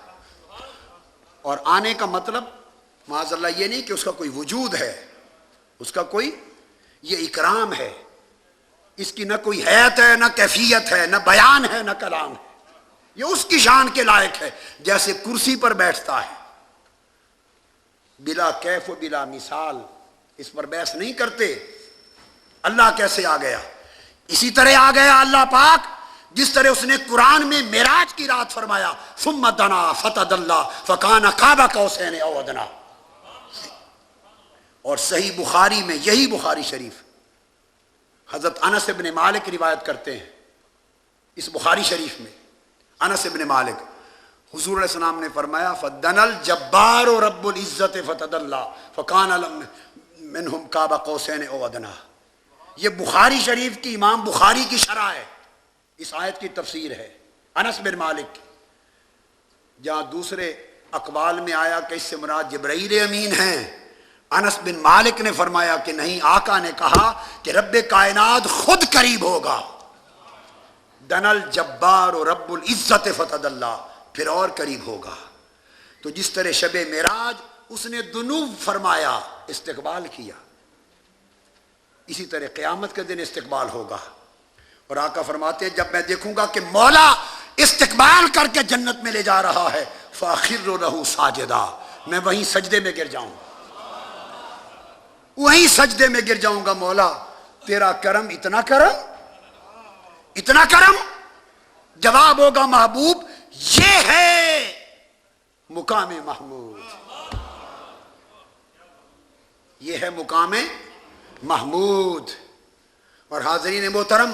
اور آنے کا مطلب معاذ اللہ یہ نہیں کہ اس کا کوئی وجود ہے، اس کا کوئی یہ اکرام ہے، اس کی نہ کوئی حیت ہے، نہ کیفیت ہے، نہ بیان ہے، نہ کلام ہے، یہ اس کی شان کے لائق ہے۔ جیسے کرسی پر بیٹھتا ہے بلا کیف و بلا مثال، اس پر بحث نہیں کرتے اللہ کیسے آ گیا۔ اسی طرح آ گیا اللہ پاک جس طرح اس نے قرآن میں معراج کی رات فرمایا ثم دنا فتدلی فکان قاب قوسین او ادنی، اور صحیح بخاری میں، یہی بخاری شریف، حضرت انس ابن مالک روایت کرتے ہیں اس بخاری شریف میں، انس ابن مالک حضور علیہ السلام نے فرمایا فدن الجبار رب العزت فتدلّا فکان منہم قاب قوسین او ادنیٰ. یہ بخاری شریف کی امام بخاری کی شرح ہے، اس آیت کی تفسیر ہے انس بن مالک کی. جہاں دوسرے اقوال میں آیا کہ اس سے مراد جبرائیل امین ہیں، انس بن مالک نے فرمایا کہ نہیں، آقا نے کہا کہ رب کائنات خود قریب ہوگا. دن الجبار رب العزت فتدلّا، پھر اور قریب ہوگا. تو جس طرح شب معراج اس نے دنو فرمایا، استقبال کیا، اسی طرح قیامت کے دن استقبال ہوگا. اور آقا فرماتے ہیں جب میں دیکھوں گا کہ مولا استقبال کر کے جنت میں لے جا رہا ہے فاخر لہ ساجدا، میں وہیں سجدے میں گر جاؤں گا، وہیں سجدے میں گر جاؤں گا. مولا تیرا کرم، اتنا کرم، اتنا کرم. جواب ہوگا محبوب یہ ہے مقام محمود، یہ ہے مقام محمود. اور حاضرین محترم،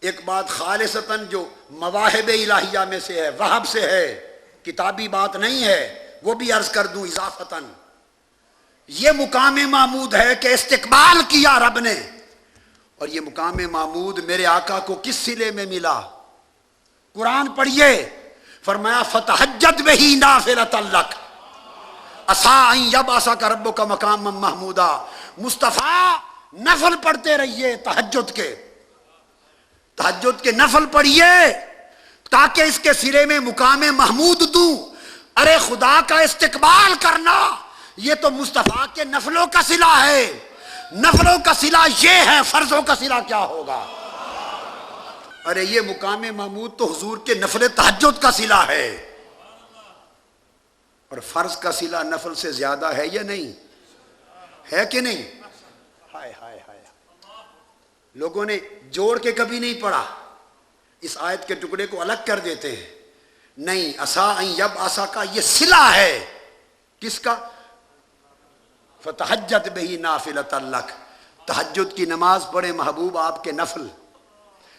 ایک بات خالصتاً جو مواہب الہیہ میں سے ہے، وہب سے ہے، کتابی بات نہیں ہے، وہ بھی عرض کر دوں اضافتاً. یہ مقام محمود ہے کہ استقبال کیا رب نے. اور یہ مقام محمود میرے آقا کو کس صلے میں ملا؟ قرآن پڑھیے، فرمایا فتہجد بہ نافلۃ لک عسیٰ ان یبعثک ربک مقاما محمودا. مصطفیٰ نفل پڑھتے رہیے، تہجد کے نفل پڑھیے تاکہ اس کے سرے میں مقام محمود دوں. ارے خدا کا استقبال کرنا یہ تو مصطفیٰ کے نفلوں کا صلہ ہے. نفلوں کا صلہ یہ ہے، فرضوں کا صلہ کیا ہوگا؟ ارے یہ مقام محمود تو حضور کے نفل تہجد کا صلہ ہے. اور فرض کا صلہ نفل سے زیادہ ہے یا نہیں؟ ہے کہ نہیں؟ ہائے ہائے ہائے، لوگوں نے جوڑ کے کبھی نہیں پڑھا، اس آیت کے ٹکڑے کو الگ کر دیتے ہیں. نہیں، عسیٰ ان یبعثک یہ صلہ ہے کس کا؟ فتہجد بہ نافلۃ لک، تہجد کی نماز پڑھے محبوب آپ کے نفل.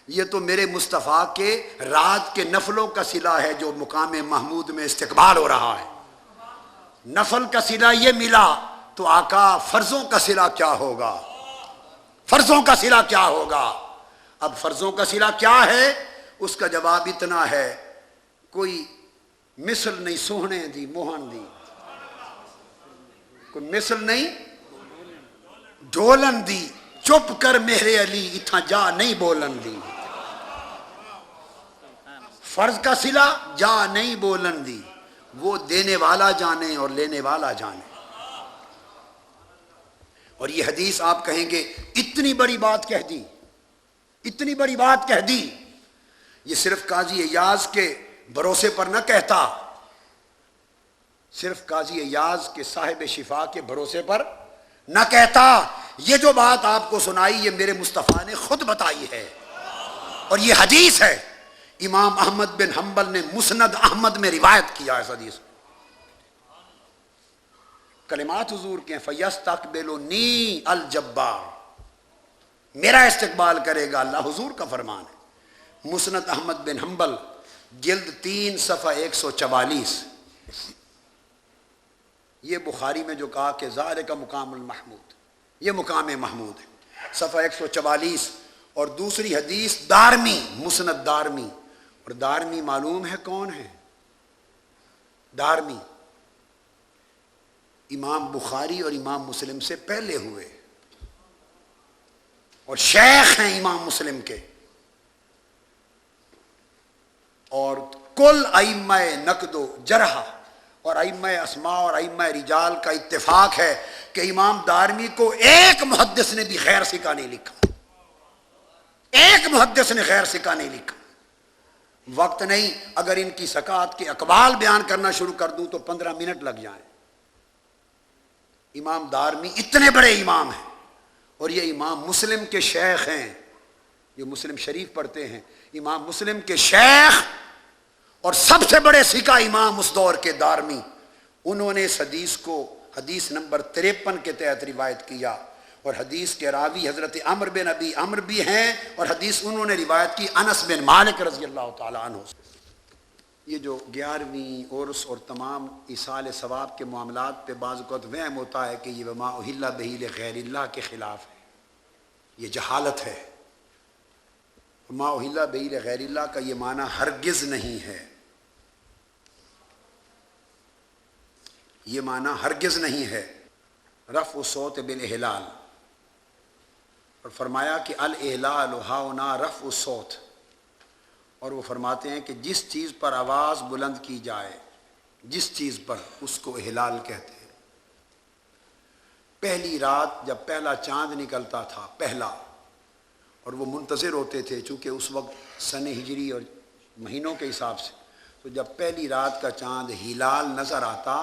یہ تو میرے مصطفیٰ کے رات کے نفلوں کا صلہ ہے جو مقام محمود میں استقبال ہو رہا ہے. نفل کا صلہ یہ ملا تو آقا فرضوں کا صلہ کیا ہوگا؟ فرضوں کا صلہ کیا ہوگا؟ اب فرضوں کا صلہ کیا ہے؟ اس کا جواب اتنا ہے، کوئی مثل نہیں سوہنے دی موہن دی، کوئی مثل نہیں ڈھولن دی، چپ کر میرے علی اتھا جا نہیں بولن دی. فرض کا صلہ جا نہیں بولن دی، وہ دینے والا جانے اور لینے والا جانے. اور یہ حدیث آپ کہیں گے اتنی بڑی بات کہہ دی، اتنی بڑی بات کہہ دی. یہ صرف قاضی ایاز کے بھروسے پر نہ کہتا، صرف قاضی ایاز کے صاحب شفا کے بھروسے پر نہ کہتا. یہ جو بات آپ کو سنائی یہ میرے مصطفیٰ نے خود بتائی ہے، اور یہ حدیث ہے. امام احمد بن حنبل نے مسند احمد میں روایت کیا ہے اس حدیث. کلمات حضور کے فَيَسْتَقْبِلُنِي الْجَبَّارُ، میرا استقبال کرے گا اللہ، حضور کا فرمان ہے. مسند احمد بن حنبل جلد 3 صفحہ 144. یہ بخاری میں جو کہا کہ ذالک مقام المحمود، یہ مقام محمود ہے، صفحہ 144. اور دوسری حدیث دارمی، مسند دارمی. اور دارمی معلوم ہے کون ہے؟ دارمی امام بخاری اور امام مسلم سے پہلے ہوئے اور شیخ ہیں امام مسلم کے. اور کل ائمہ نقد و جرح اور ائمہ اسماء اور ائمہ رجال کا اتفاق ہے کہ امام دارمی کو ایک محدث نے بھی خیر سکہ نہیں لکھا، ایک محدث نے خیر سکہ نہیں لکھا. وقت نہیں، اگر ان کی سکاۃ کے اقوال بیان کرنا شروع کر دوں تو 15 منٹ لگ جائیں. امام دارمی اتنے بڑے امام ہیں، اور یہ امام مسلم کے شیخ ہیں، جو مسلم شریف پڑھتے ہیں. امام مسلم کے شیخ اور سب سے بڑے سکہ امام اس دور کے دارمی، انہوں نے اس حدیث کو حدیث نمبر 53 کے تحت روایت کیا. اور حدیث کے راوی حضرت عمرو بن ابی عمرو بھی ہیں، اور حدیث انہوں نے روایت کی انس بن مالک رضی اللہ تعالی عنہ. یہ جو 11ویں عرس اور تمام ایصال ثواب کے معاملات پہ بعض اوقات وہم ہوتا ہے کہ یہ وما اہل بہ لغیر اللہ کے خلاف ہے، یہ جہالت ہے۔ وما اہل بہ لغیر اللہ کا یہ معنی ہرگز نہیں ہے، یہ معنی ہرگز نہیں ہے۔ رفع الصوت بالاحلال، اور فرمایا کہ الاحلال ہاؤنا رفع الصوت، اور وہ فرماتے ہیں کہ جس چیز پر آواز بلند کی جائے، جس چیز پر، اس کو احلال کہتے ہیں۔ پہلی رات جب پہلا چاند نکلتا تھا، پہلا، اور وہ منتظر ہوتے تھے چونکہ اس وقت سن ہجری اور مہینوں کے حساب سے، تو جب پہلی رات کا چاند ہلال نظر آتا،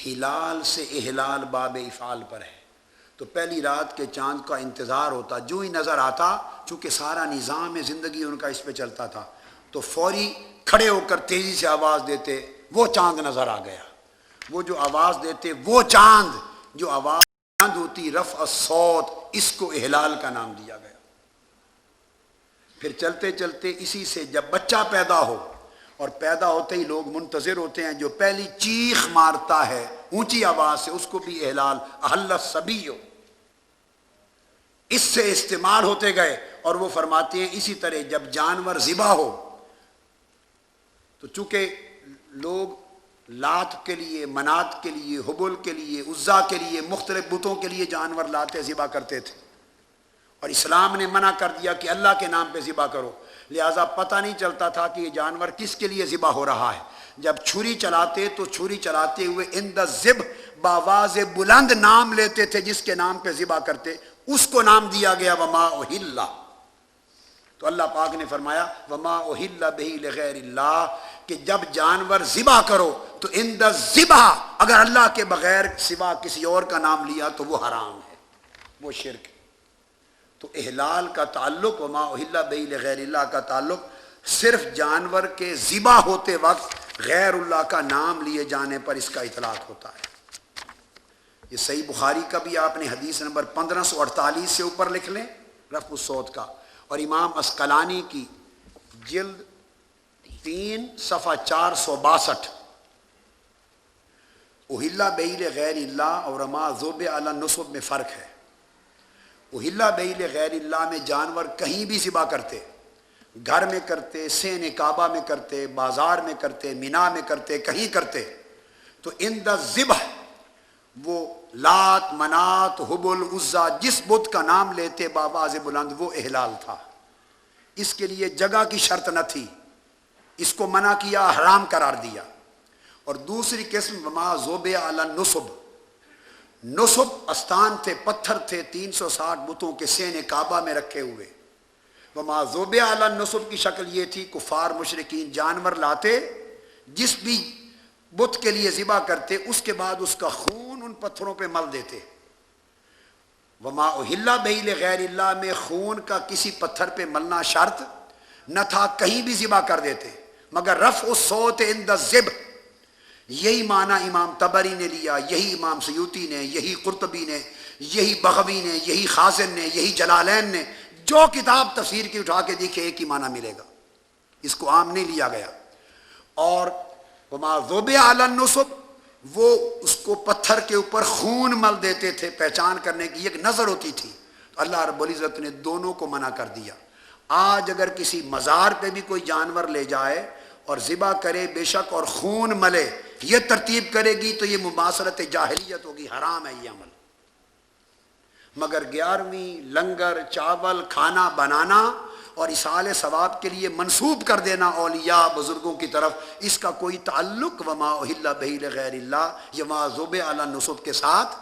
ہلال سے احلال باب افعال پر ہے، تو پہلی رات کے چاند کا انتظار ہوتا، جو ہی نظر آتا، چونکہ سارا نظام زندگی ان کا اس پہ چلتا تھا، تو فوری کھڑے ہو کر تیزی سے آواز دیتے، وہ چاند نظر آ گیا۔ وہ جو آواز دیتے، وہ چاند، جو آواز بلند ہوتی، رفع الصوت، اس کو احلال کا نام دیا گیا۔ پھر چلتے چلتے اسی سے جب بچہ پیدا ہو، اور پیدا ہوتے ہی لوگ منتظر ہوتے ہیں، جو پہلی چیخ مارتا ہے اونچی آواز سے، اس کو بھی احلال، احل الصبی، اس سے استعمال ہوتے گئے۔ اور وہ فرماتے ہیں اسی طرح جب جانور ذبح ہو، تو چونکہ لوگ لات کے لیے، منات کے لیے، حبل کے لیے، عزا کے لیے، مختلف بتوں کے لیے جانور لاتے ذبح کرتے تھے، اور اسلام نے منع کر دیا کہ اللہ کے نام پہ ذبح کرو، لہٰذا پتہ نہیں چلتا تھا کہ یہ جانور کس کے لیے ذبح ہو رہا ہے۔ جب چھری چلاتے تو چھری چلاتے ہوئے عند الذبح بآواز بلند نام لیتے تھے، جس کے نام پہ ذبح کرتے، اس کو نام دیا گیا وما اہل۔ تو اللہ پاک نے فرمایا وما اہل بہ لغیر اللہ، کہ جب جانور ذبح کرو تو عند الذبح اگر اللہ کے بغیر سوا کسی اور کا نام لیا تو وہ حرام ہے، وہ شرک ہے۔ تو احلال کا تعلق، وما اہل بہ لغیر اللہ کا تعلق صرف جانور کے ذبح ہوتے وقت غیر اللہ کا نام لیے جانے پر اس کا اطلاق ہوتا ہے۔ یہ صحیح بخاری کا بھی آپ نے حدیث نمبر 1548 سے اوپر لکھ لیں، رفع الصوت کا، اور امام اسقلانی کی جلد 3 صفحہ 462، اہل بہ لغیر اللہ اور وما ذبح علی النصب میں فرق ہے۔ اہل بہ لغیر اللہ میں جانور کہیں بھی ذبح کرتے، گھر میں کرتے، سین کعبہ میں کرتے، بازار میں کرتے، مینا میں کرتے، کہیں کرتے، تو عند الذبح وہ لات، منات، حبل، عزا، جس بت کا نام لیتے بآواز بلند، وہ احلال تھا۔ اس کے لیے جگہ کی شرط نہ تھی، اس کو منع کیا، حرام قرار دیا۔ اور دوسری قسم وما ذبح علی النصب، نصب استان تھے، پتھر تھے 360 بتوں کے سین کعبہ میں رکھے ہوئے۔ وما ذبح علی النصب کی شکل یہ تھی، کفار مشرکین جانور لاتے، جس بھی بت کے لیے ذبح کرتے، اس کے بعد اس کا خون ان پتھروں پہ مل دیتے۔ وما اہل بہ لغیر اللہ میں خون کا کسی پتھر پہ ملنا شرط نہ تھا، کہیں بھی ذبح کر دیتے، مگر رفع الصوت عند الذبح، یہی معنی امام طبری نے لیا، یہی امام سیوطی نے، یہی قرطبی نے، یہی بغوی نے، یہی خازن نے، یہی جلالین نے، جو کتاب تفسیر کی اٹھا کے دیکھے ایک ہی معنی ملے گا، اس کو عام نہیں لیا گیا۔ اور وما ذبح علی النصب، وہ اس کو پتھر کے اوپر خون مل دیتے تھے، پہچان کرنے کی ایک نظر ہوتی تھی، تو اللہ رب العزت نے دونوں کو منع کر دیا۔ آج اگر کسی مزار پہ بھی کوئی جانور لے جائے اور ذبح کرے بے شک اور خون ملے، یہ ترتیب کرے گی تو یہ مماثلت جاہلیت ہوگی، حرام ہے یہ عمل۔ مگر 11ویں لنگر، چاول، کھانا بنانا اور ایصال ثواب کے لیے منسوب کر دینا اولیاء بزرگوں کی طرف، اس کا کوئی تعلق وما اہل بہ لغیر اللہ یا وما ذبح علی النصب کے ساتھ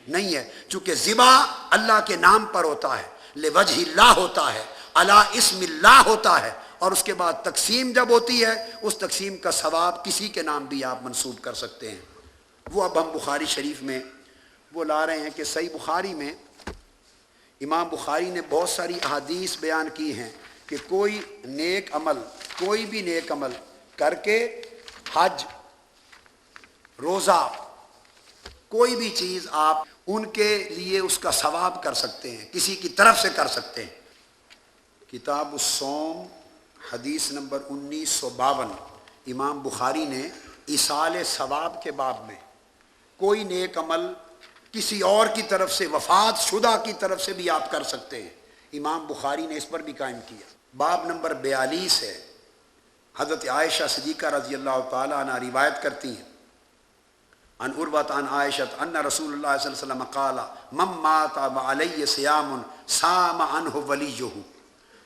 نہیں ہے، چونکہ ذبح اللہ کے نام پر ہوتا ہے، لوجہ اللہ ہوتا ہے، علی اسم اللہ ہوتا ہے، اور اس کے بعد تقسیم جب ہوتی ہے، اس تقسیم کا ثواب کسی کے نام بھی آپ منسوب کر سکتے ہیں۔ وہ اب ہم بخاری شریف میں وہ لا رہے ہیں کہ صحیح بخاری میں امام بخاری نے بہت ساری احادیث بیان کی ہیں کہ کوئی نیک عمل، کوئی بھی نیک عمل کر کے، حج، روزہ، کوئی بھی چیز آپ ان کے لیے اس کا ثواب کر سکتے ہیں، کسی کی طرف سے کر سکتے ہیں۔ کتاب الصوم حدیث نمبر 1952، امام بخاری نے ایصال ثواب کے باب میں کوئی نیک عمل کسی اور کی طرف سے وفات شدہ کی طرف سے بھی آپ کر سکتے ہیں، امام بخاری نے اس پر بھی قائم کیا۔ باب نمبر 42 ہے، حضرت عائشہ صدیقہ رضی اللہ تعالیٰ عنہ روایت کرتی ہیں عن عروۃ عن عائشہ ان رسول اللہ صلی اللہ علیہ وسلم قال من مات وعلیہ صیام صام عنہ ولیہ،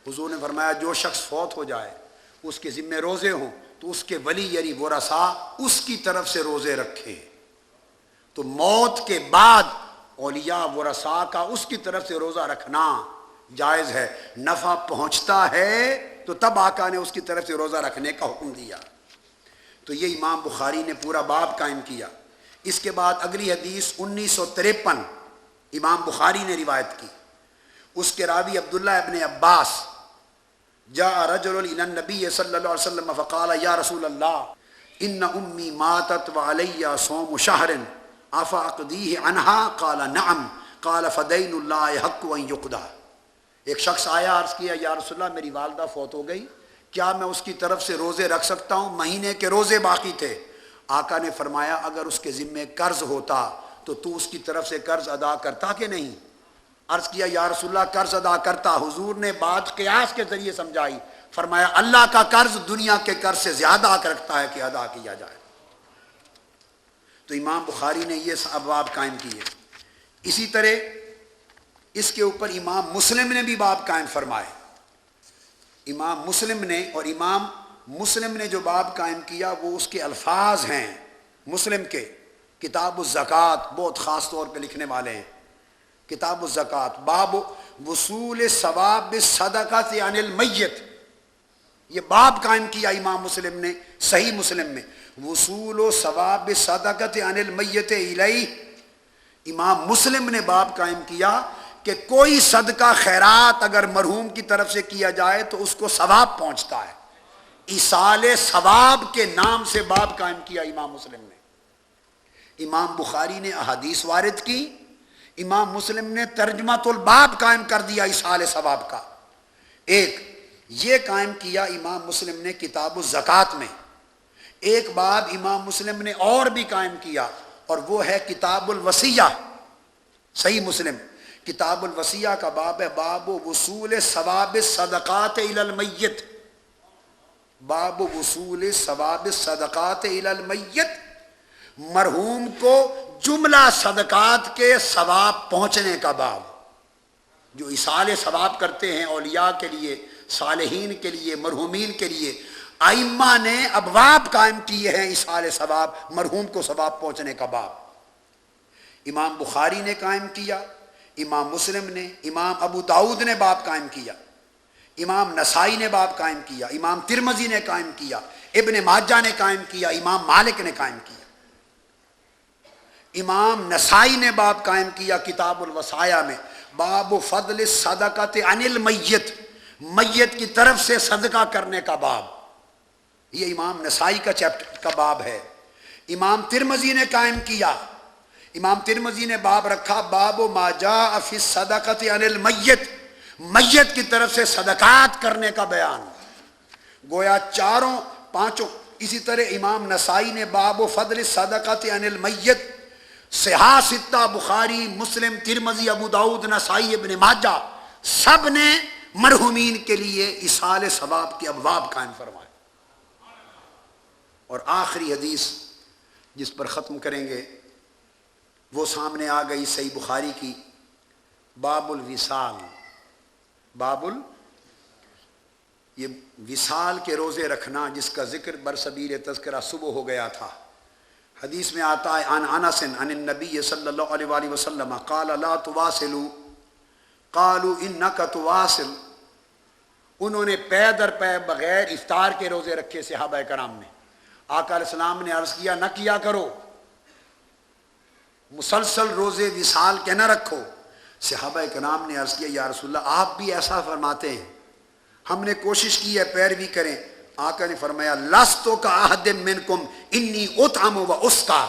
حضور نے فرمایا جو شخص فوت ہو جائے اس کے ذمہ روزے ہوں تو اس کے ولی یعنی ورثاء اس کی طرف سے روزے رکھیں۔ تو موت کے بعد اولیاء ورثاء کا اس کی طرف سے روزہ رکھنا جائز ہے، نفع پہنچتا ہے تو تب آقا نے اس کی طرف سے روزہ رکھنے کا حکم دیا۔ تو یہ امام بخاری نے پورا باب قائم کیا۔ اس کے بعد اگلی حدیث 1953 امام بخاری نے روایت کی، اس کے راوی عبداللہ ابن عباس، جاء رجل الى النبی صلی اللہ علیہ وسلم فقال یا رسول اللہ ان امی ماتت وعلی صوم شہر افاقدیہ عنہا قال نعم قال فدین اللہ حق ان یقضی۔ ایک شخص آیا، عرض کیا یا رسول اللہ میری والدہ فوت ہو گئی، کیا میں اس کی طرف سے روزے رکھ سکتا ہوں؟ مہینے کے روزے باقی تھے۔ آقا نے فرمایا اگر اس کے ذمے قرض ہوتا تو اس کی طرف سے قرض ادا کرتا کہ نہیں؟ عرض کیا یا رسول اللہ قرض ادا کرتا۔ حضور نے بات قیاس کے ذریعے سمجھائی، فرمایا اللہ کا قرض دنیا کے قرض سے زیادہ حق رکھتا ہے کہ ادا کیا جائے۔ تو امام بخاری نے یہ ابواب قائم کیے۔ اسی طرح اس کے اوپر امام مسلم نے بھی باب قائم فرمائے۔ امام مسلم نے جو باب قائم کیا وہ اس کے الفاظ ہیں مسلم کے، کتاب الزکوٰۃ، بہت خاص طور پہ لکھنے والے ہیں کتاب الزکوٰۃ، باب وصول ثواب الصدقۃ عن المیت، یہ باب قائم کیا امام مسلم نے صحیح مسلم میں، وصول و ثواب الصدقۃ عن المیت الیہ۔ امام مسلم نے باب قائم کیا کہ کوئی صدقہ خیرات اگر مرحوم کی طرف سے کیا جائے تو اس کو ثواب پہنچتا ہے۔ ایصال ثواب کے نام سے باب قائم کیا امام مسلم نے۔ امام بخاری نے احادیث وارد کی، امام مسلم نے ترجمۃ الباب قائم کر دیا ایصال ثواب کا۔ ایک یہ قائم کیا امام مسلم نے کتاب الزکوٰۃ میں، ایک باب امام مسلم نے اور بھی قائم کیا اور وہ ہے کتاب الوصیہ، صحیح مسلم کتاب الوصیہ کا باب ہے، باب وصول ثواب الصدقات الی المیت، باب وصول ثواب الصدقات الی المیت، مرحوم کو جملہ صدقات کے ثواب پہنچنے کا باب۔ جو ایصال ثواب کرتے ہیں اولیاء کے لیے، صالحین کے لیے، مرحومین کے لیے، ائمہ نے ابواب قائم کیے ہیں ایصال ثواب، مرحوم کو ثواب پہنچنے کا باب۔ امام بخاری نے قائم کیا، امام مسلم نے، امام ابو داؤد نے باب قائم کیا، امام نسائی نے باب قائم کیا، امام ترمذی نے قائم کیا، ابن ماجہ نے قائم کیا، امام مالک نے قائم کیا۔ امام نسائی نے باب قائم کیا کتاب الوصایا میں، باب فضل الصدقۃ عن المیت، میت کی طرف سے صدقہ کرنے کا باب، یہ امام نسائی کا چیپٹر کا باب ہے۔ امام ترمذی نے قائم کیا، امام ترمذی نے باب رکھا باب ما جاء فی الصدقۃ عن المیت، میت کی طرف سے صدقات کرنے کا بیان، گویا چاروں پانچوں۔ اسی طرح امام نسائی نے باب فضل الصدقۃ عن المیت، صحاح ستہ بخاری، مسلم، ترمذی، ابو داؤد، نسائی، ابن ماجہ سب نے مرحومین کے لیے ایصال ثواب کے ابواب قائم فرمائے۔ اور آخری حدیث جس پر ختم کریں گے وہ سامنے آ گئی صحیح بخاری کی، باب الوصال، یہ وصال کے روزے رکھنا جس کا ذکر برسبیل تذکرہ صبح ہو گیا تھا۔ حدیث میں آتا ہے عن انس عن النبی صلی اللہ علیہ وآلہ وسلم قال لا تواصلوا قالوا انک تواصل، انہوں نے پے در پے بغیر افطار کے روزے رکھے صحابہ کرام نے۔ آقا علیہ السلام نے عرض کیا نہ کیا کرو، مسلسل روزے وصال کے نہ رکھو۔ صحابہ کرام نے عرض کیا یا رسول اللہ آپ بھی ایسا فرماتے ہیں، ہم نے کوشش کی ہے پیروی کریں۔ آقا نے فرمایا لستو کا احد منکم انی اطعم و اسقی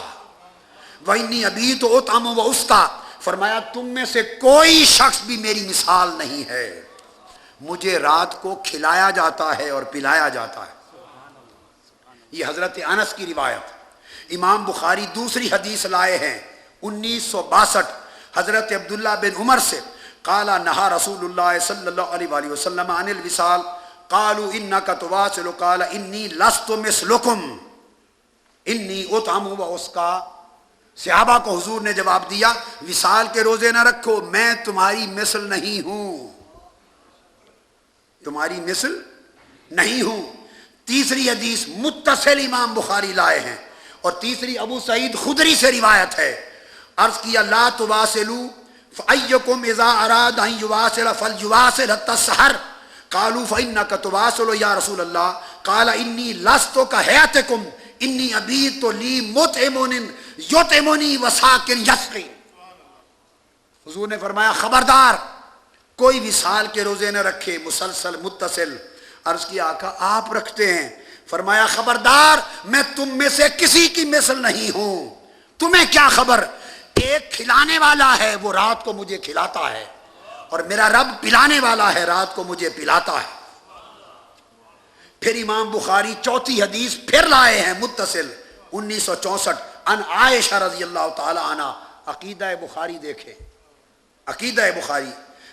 و انی ابیت اطعم و اسقی، فرمایا تم میں سے کوئی شخص بھی میری مثال نہیں ہے، مجھے رات کو کھلایا جاتا ہے اور پلایا جاتا ہے۔ یہ حضرت انس کی روایت۔ امام بخاری دوسری حدیث لائے ہیں 1962 حضرت عبداللہ بن عمر سے، قال نہا رسول اللہ صلی اللہ علیہ وآلہ وسلم عن الوصال قالوا انک تواصل قال انی لست مثلکم انی اطعم و اسقا۔ صحابہ کو حضور نے جواب دیا وصال کے روزے نہ رکھو، میں تمہاری مثل نہیں ہوں، تمہاری مثل نہیں ہوں۔ تیسری حدیث متصل امام بخاری لائے ہیں، اور تیسری ابو سعید خدری سے روایت ہے، عرض کیا لا تواصلوا فأيكم اذا اراد ان يواصل فليواصل حتى السحر قالوا فإنك تواصل يا رسول الله قال اني لست كهيئتكم انی ابیت لی مطعم یطعمنی وساقٍ یسقی۔ حضور نے فرمایا خبردار کوئی وصال کے روزے نہ رکھے مسلسل متصل۔ عرض کیا آقا آپ رکھتے ہیں؟ فرمایا خبردار میں تم میں سے کسی کی مثل نہیں ہوں، تمہیں کیا خبر، ایک کھلانے والا ہے وہ رات کو مجھے کھلاتا ہے، اور میرا رب پلانے والا ہے رات کو مجھے پلاتا ہے۔ پھر امام بخاری چوتھی حدیث پھر لائے ہیں متصل 1964 ان عائشہ رضی اللہ تعالی عنہ۔ عقیدہ بخاری دیکھیں، عقیدہ بخاری،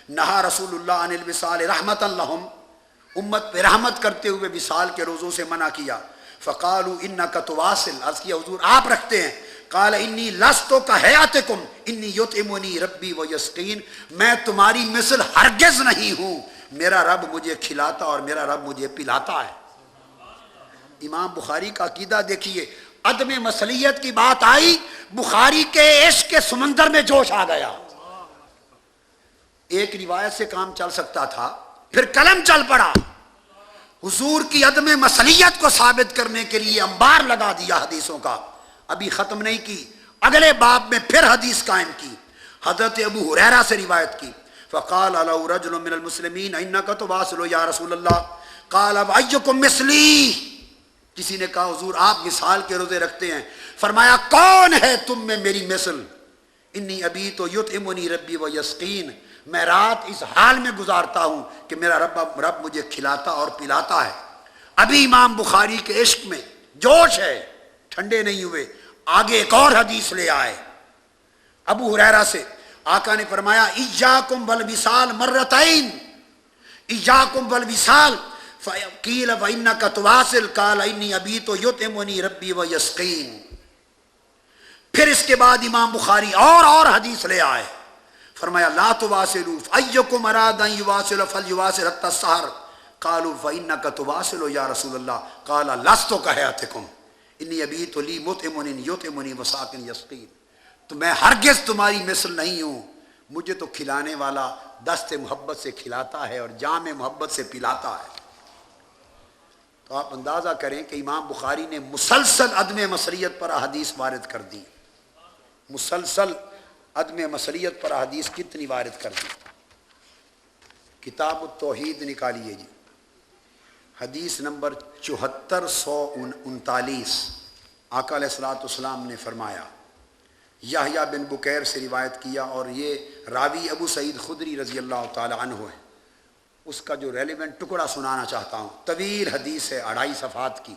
نہا رسول اللہ عن الوصال رحمتا لہم، امت پہ رحمت کرتے ہوئے وصال کے روزوں سے منع کیا۔ فقالوا انک تواصل، عرض کیا حضور آپ رکھتے ہیں؟ قال انی لست کہیئتکم انی یطعمنی ربی ویسقین، میں تمہاری مثل ہرگز نہیں ہوں، میرا رب مجھے کھلاتا اور میرا رب مجھے پلاتا ہے۔ امام بخاری کا عقیدہ دیکھیے، عدم مثلیت کی بات آئی، بخاری کے عشق کے سمندر میں جوش آ گیا۔ ایک روایت سے کام چل سکتا تھا، پھر قلم چل پڑا، حضور کی عدم مثلیت کو ثابت کرنے کے لیے انبار لگا دیا حدیثوں کا۔ ابھی ختم نہیں کی، اگلے باب میں پھر حدیث قائم کی، حضرت ابو ہریرہ سے روایت کی۔ فقال له رجل من المسلمین انک تواصل یا رسول اللہ قال ایکم مثلی، کسی نے کہا حضور آپ وصال کے روزے رکھتے ہیں، فرمایا کون ہے تم میں میری مثل، انی ابیت یطعمنی ربی ویسقین، میں رات اس حال میں گزارتا ہوں کہ میرا رب مجھے کھلاتا اور پلاتا ہے۔ ابھی امام بخاری کے عشق میں جوش ہے، ٹھنڈے نہیں ہوئے، آگے ایک اور حدیث لے آئے ابو ہریرہ سے۔ آقا نے فرمایا ایاکم والوصال مرتین، ایاکم والوصال قیل فانک تواصل قال انی ابیت یطعمنی ربی ویسقین۔ پھر اس کے بعد امام بخاری اور حدیث لے آئے، فرمایا لا تواصلوا ایکم اراد ان یواصل فلیواصل حتی السحر قالوا فانک تواصل یا رسول اللہ قال لست کہیئتکم انی ابیت لی مطعم یطعمنی وساقٍ یسقین۔ تو میں ہرگز تمہاری مثل نہیں ہوں، مجھے تو کھلانے والا دست محبت سے کھلاتا ہے اور جام محبت سے پلاتا ہے۔ تو آپ اندازہ کریں کہ امام بخاری نے مسلسل عدم مثلیت پر احادیث وارد کر دی، مسلسل عدم مثلیت پر احادیث کتنی وارد کر دی۔ کتاب التوحید نکالیے جی، حدیث نمبر 7439، آقا علیہ الصلوۃ والسلام نے فرمایا، یحییٰ بن بکیر سے روایت کیا، اور یہ راوی ابو سعید خدری رضی اللہ تعالی عنہ ہے، اس کا جو ریلیونٹ ٹکڑا سنانا چاہتا ہوں، طویل حدیث ہے 2.5 صفحات کی۔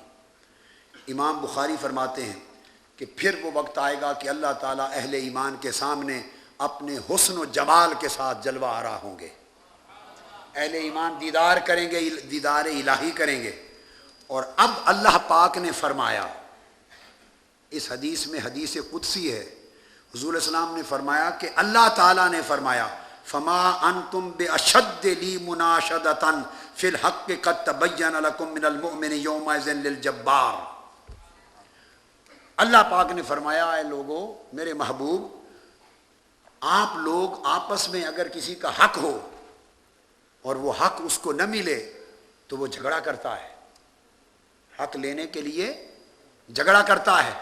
امام بخاری فرماتے ہیں کہ پھر وہ وقت آئے گا کہ اللہ تعالیٰ اہل ایمان کے سامنے اپنے حسن و جمال کے ساتھ جلوہ آرا ہوں گے، اہل ایمان دیدار کریں گے، دیدار الہی کریں گے۔ اور اب اللہ پاک نے فرمایا، اس حدیث میں حدیث قدسی ہے، حضور علیہ السلام نے فرمایا کہ اللہ تعالیٰ نے فرمایا فما انتم باشد لی مناشدۃ فی الحق قد تبین لکم من المؤمن یومئذ للجبار۔ اللہ پاک نے فرمایا اے لوگو، میرے محبوب، آپ لوگ آپس میں اگر کسی کا حق ہو اور وہ حق اس کو نہ ملے تو وہ جھگڑا کرتا ہے، حق لینے کے لیے جھگڑا کرتا ہے۔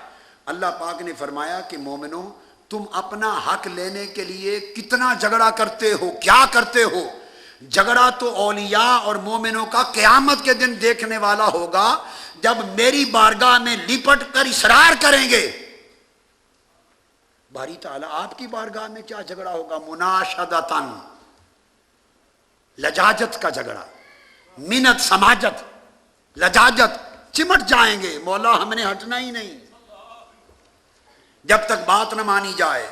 اللہ پاک نے فرمایا کہ مومنو، تم اپنا حق لینے کے لیے کتنا جھگڑا کرتے ہو، کیا کرتے ہو؟ جھگڑا تو اولیاء اور مومنوں کا قیامت کے دن دیکھنے والا ہوگا، جب میری بارگاہ میں لپٹ کر اصرار کریں گے۔ باری تعالیٰ آپ کی بارگاہ میں کیا جھگڑا ہوگا؟ مناشدتاً، لجاجت کا جھگڑا، منت سماجت، لجاجت، چمٹ جائیں گے، مولا ہم نے ہٹنا ہی نہیں جب تک بات نہ مانی جائے۔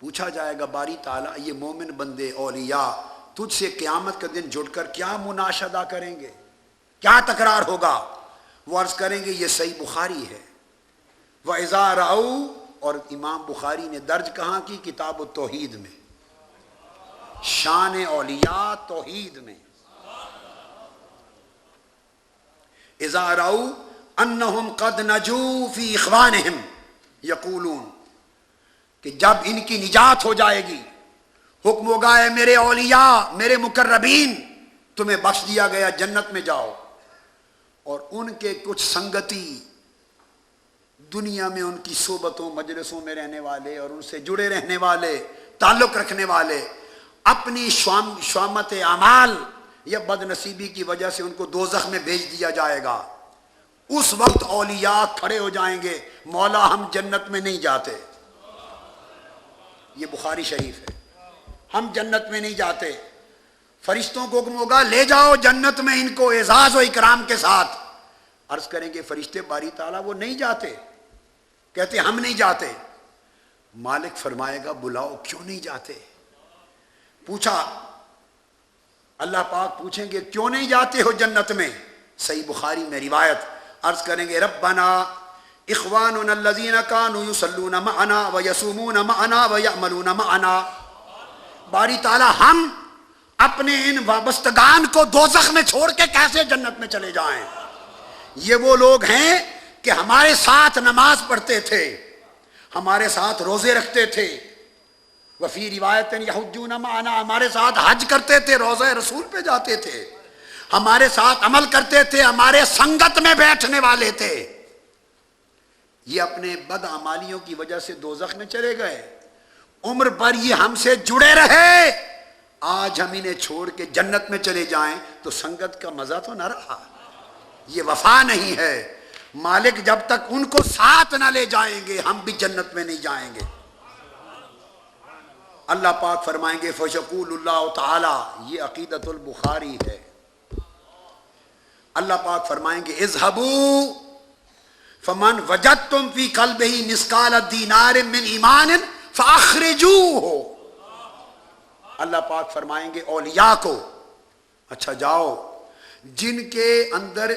پوچھا جائے گا باری تعالیٰ یہ مومن بندے اولیاء تجھ سے قیامت کا دن جڑ کر کیا مناشدہ کریں گے، کیا تکرار ہوگا؟ وہ عرض کریں گے یہ صحیح بخاری ہے۔ وَإِذَا رَأَوْا، اور امام بخاری نے درج کہاں کی؟ کتاب التوحید میں، شان اولیاء توحید میں۔ اذا رأوا انہم قد نجوا فی اخوانہم یقولون، کہ جب ان کی نجات ہو جائے گی، حکم ہوگا اے میرے اولیاء میرے مقربین تمہیں بخش دیا گیا، جنت میں جاؤ، اور ان کے کچھ سنگتی دنیا میں ان کی صحبتوں مجلسوں میں رہنے والے اور ان سے جڑے رہنے والے تعلق رکھنے والے اپنی شوامت اعمال یا بد نصیبی کی وجہ سے ان کو دوزخ میں بھیج دیا جائے گا۔ اس وقت اولیاء کھڑے ہو جائیں گے، مولا ہم جنت میں نہیں جاتے، یہ بخاری شریف ہے، ہم جنت میں نہیں جاتے۔ فرشتوں کو حکم ہوگا لے جاؤ جنت میں ان کو اعزاز و اکرام کے ساتھ۔ عرض کریں گے فرشتے باری تعالیٰ وہ نہیں جاتے، کہتے ہم نہیں جاتے۔ مالک فرمائے گا بلاؤ کیوں نہیں جاتے؟ پوچھا اللہ پاک پوچھیں گے کیوں نہیں جاتے ہو جنت میں؟ صحیح بخاری میں روایت، عرض کریں گے ربنا اخواننا الذین کانوا یصلون معنا ویصومون معنا ویعملون معنا، باری تعالیٰ ہم اپنے ان وابستگان کو دوزخ میں چھوڑ کے کیسے جنت میں چلے جائیں؟ یہ وہ لوگ ہیں کہ ہمارے ساتھ نماز پڑھتے تھے، ہمارے ساتھ روزے رکھتے تھے، وفی روایت یحجون معنا، ہمارے ساتھ حج کرتے تھے، روضہ رسول پہ جاتے تھے، ہمارے ساتھ عمل کرتے تھے، ہمارے سنگت میں بیٹھنے والے تھے۔ یہ اپنے بد اعمالیوں کی وجہ سے دوزخ میں چلے گئے، عمر بھر یہ ہم سے جڑے رہے، آج ہم انہیں چھوڑ کے جنت میں چلے جائیں تو سنگت کا مزہ تو نہ رہا، یہ وفا نہیں ہے۔ مالک جب تک ان کو ساتھ نہ لے جائیں گے ہم بھی جنت میں نہیں جائیں گے۔ اللہ پاک فرمائیں گے فَيَقُولُ اللَّهُ تعالی، یہ عقیدۃ البخاری ہے، اللہ پاک فرمائیں گے اذهبوا فمن وجدتم فی قلبہ مثقال دینار من ایمان فاخرجوہ، اللہ پاک فرمائیں گے اولیاء کو اچھا جاؤ جن کے اندر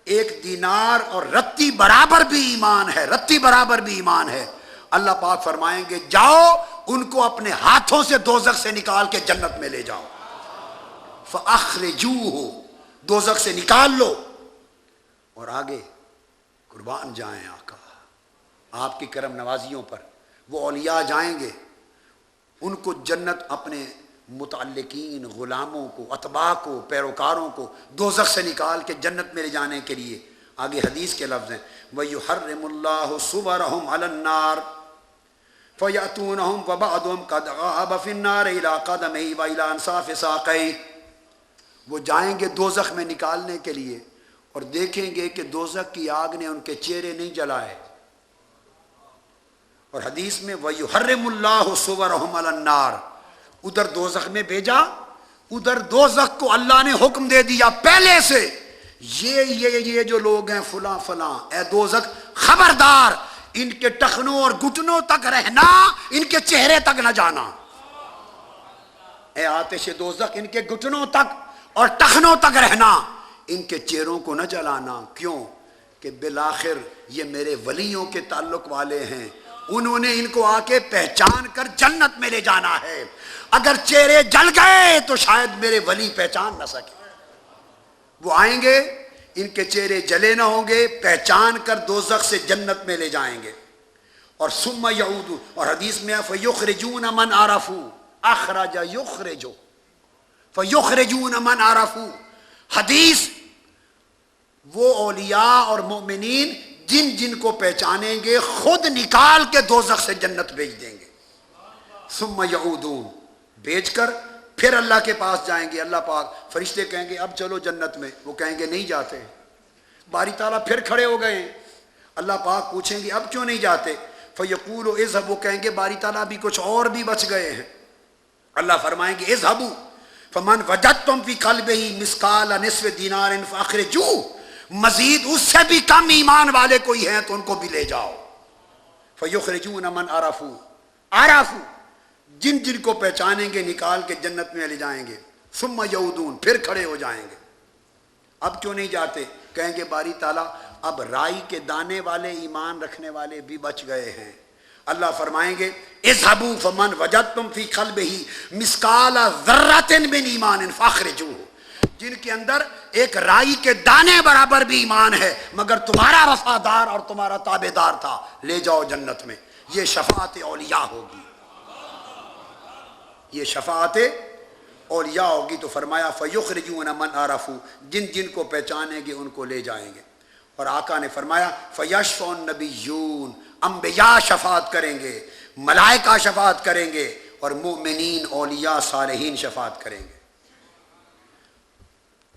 ایک دینار اور رتی برابر بھی ایمان ہے، رتی برابر بھی ایمان ہے، اللہ پاک فرمائیں گے جاؤ ان کو اپنے ہاتھوں سے دوزخ سے نکال کے جنت میں لے جاؤ، فاخرجوہ، دوزخ سے نکال لو۔ اور آگے قربان جائیں آقا آپ کی کرم نوازیوں پر، وہ اولیاء جائیں گے ان کو جنت اپنے متعلقین غلاموں کو اتباع کو پیروکاروں کو دوزخ سے نکال کے جنت میں لے جانے کے لیے آگے حدیث کے لفظ ہیں وَيُحَرِّمُ اللَّهُ صُوَرَهُمْ عَلَى النَّارِ فَيَأْتُونَهُمْ وَبَعْضُهُمْ قَدْ غَابَ فِي النَّارِ إِلَىٰ قَدَمَيْهِ وَإِلَىٰ أَنصَافِ سَاقَيْهِ، وہ جائیں گے دوزخ میں نکالنے کے لیے اور دیکھیں گے کہ دوزخ کی آگ نے ان کے چہرے نہیں جلائے، اور حدیث میں وَيُحَرِّمُ اللَّهُ صُوَرَهُمْ عَلَى النَّارِ، ادھر دوزخ میں بھیجا، ادھر دوزخ کو اللہ نے حکم دے دیا پہلے سے یہ جو لوگ ہیں فلاں فلاں، اے دوزخ خبردار ان کے ٹخنوں اور گھٹنوں تک رہنا، ان کے چہرے تک نہ جانا، اے آتش دوزخ ان کے گھٹنوں تک اور ٹخنوں تک رہنا، ان کے چہروں کو نہ جلانا۔ کیوں کہ بالآخر یہ میرے ولیوں کے تعلق والے ہیں، انہوں نے ان کو آ کے پہچان کر جنت میں لے جانا ہے، اگر چہرے جل گئے تو شاید میرے ولی پہچان نہ سکے، وہ آئیں گے ان کے چہرے جلے نہ ہوں گے، پہچان کر دوزخ سے جنت میں لے جائیں گے۔ اور ثم یعود، اور حدیث میں فیخرجون من عرفوا، اخرج یخرج فیخرجون من عرفوا، حدیث وہ اولیاء اور مومنین جن جن کو پہچانیں گے خود نکال کے دوزخ سے جنت بھیج دیں گے۔ ثم یعودون، بھیج کر پھر اللہ کے پاس جائیں گے، اللہ پاک فرشتے کہیں گے اب چلو جنت میں، وہ کہیں گے نہیں جاتے، باری تعالیٰ پھر کھڑے ہو گئے ہیں، اللہ پاک پوچھیں گے اب کیوں نہیں جاتے؟ فیقولوا اذهبوا، وہ کہیں گے باری تعالیٰ ابھی کچھ اور بھی بچ گئے ہیں، اللہ فرمائیں گے اذهبوا فمن وجدتم فی قلبہ مثقال نصف دینار فاخرجوہ، مزید اس سے بھی کم ایمان والے کوئی ہیں تو ان کو بھی لے جاؤ. فَيُخْرِجُونَ مَنْ عَرَفُوا جن جن کو پہچانیں گے نکال کے جنت میں لے جائیں گے. ثُمَّ يَعُودُونَ پھر کھڑے ہو جائیں گے. اب کیوں نہیں جاتے؟ کہیں گے باری تعالیٰ اب رائی کے دانے والے ایمان رکھنے والے بھی بچ گئے ہیں. اللہ فرمائیں گے اذهبوا فمن وجدتم فی قلبہ مثقال ذرۃ من ایمان فاخرجوہ جن کے اندر ایک رائی کے دانے برابر بھی ایمان ہے مگر تمہارا وفادار اور تمہارا تابع دار تھا، لے جاؤ جنت میں. یہ شفاعت اولیاء ہوگی، یہ شفاعت اولیاء ہوگی. تو فرمایا فیخرجون من عرفوا جن جن کو پہچانیں گے ان کو لے جائیں گے. اور آقا نے فرمایا فیشفع النبیون انبیاء شفاعت کریں گے، ملائکہ شفاعت کریں گے اور مومنین اولیاء صالحین شفاعت کریں گے.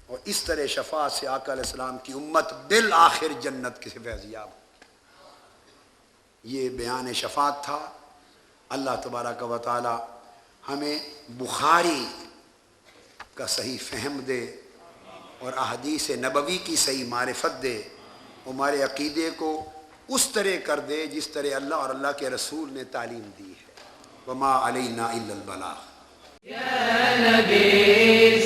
اور اس طرح شفاعت سے آقا علیہ السلام کی امت بالآخر جنت کے فیضیاب. یہ بیان شفاعت تھا. اللہ تبارک و تعالی ہمیں بخاری کا صحیح فہم دے اور احادیث نبوی کی صحیح معرفت دے. ہمارے عقیدے کو اس طرح کر دے جس طرح اللہ اور اللہ کے رسول نے تعلیم دی ہے. وما علینا الا البلاغ. یا نبی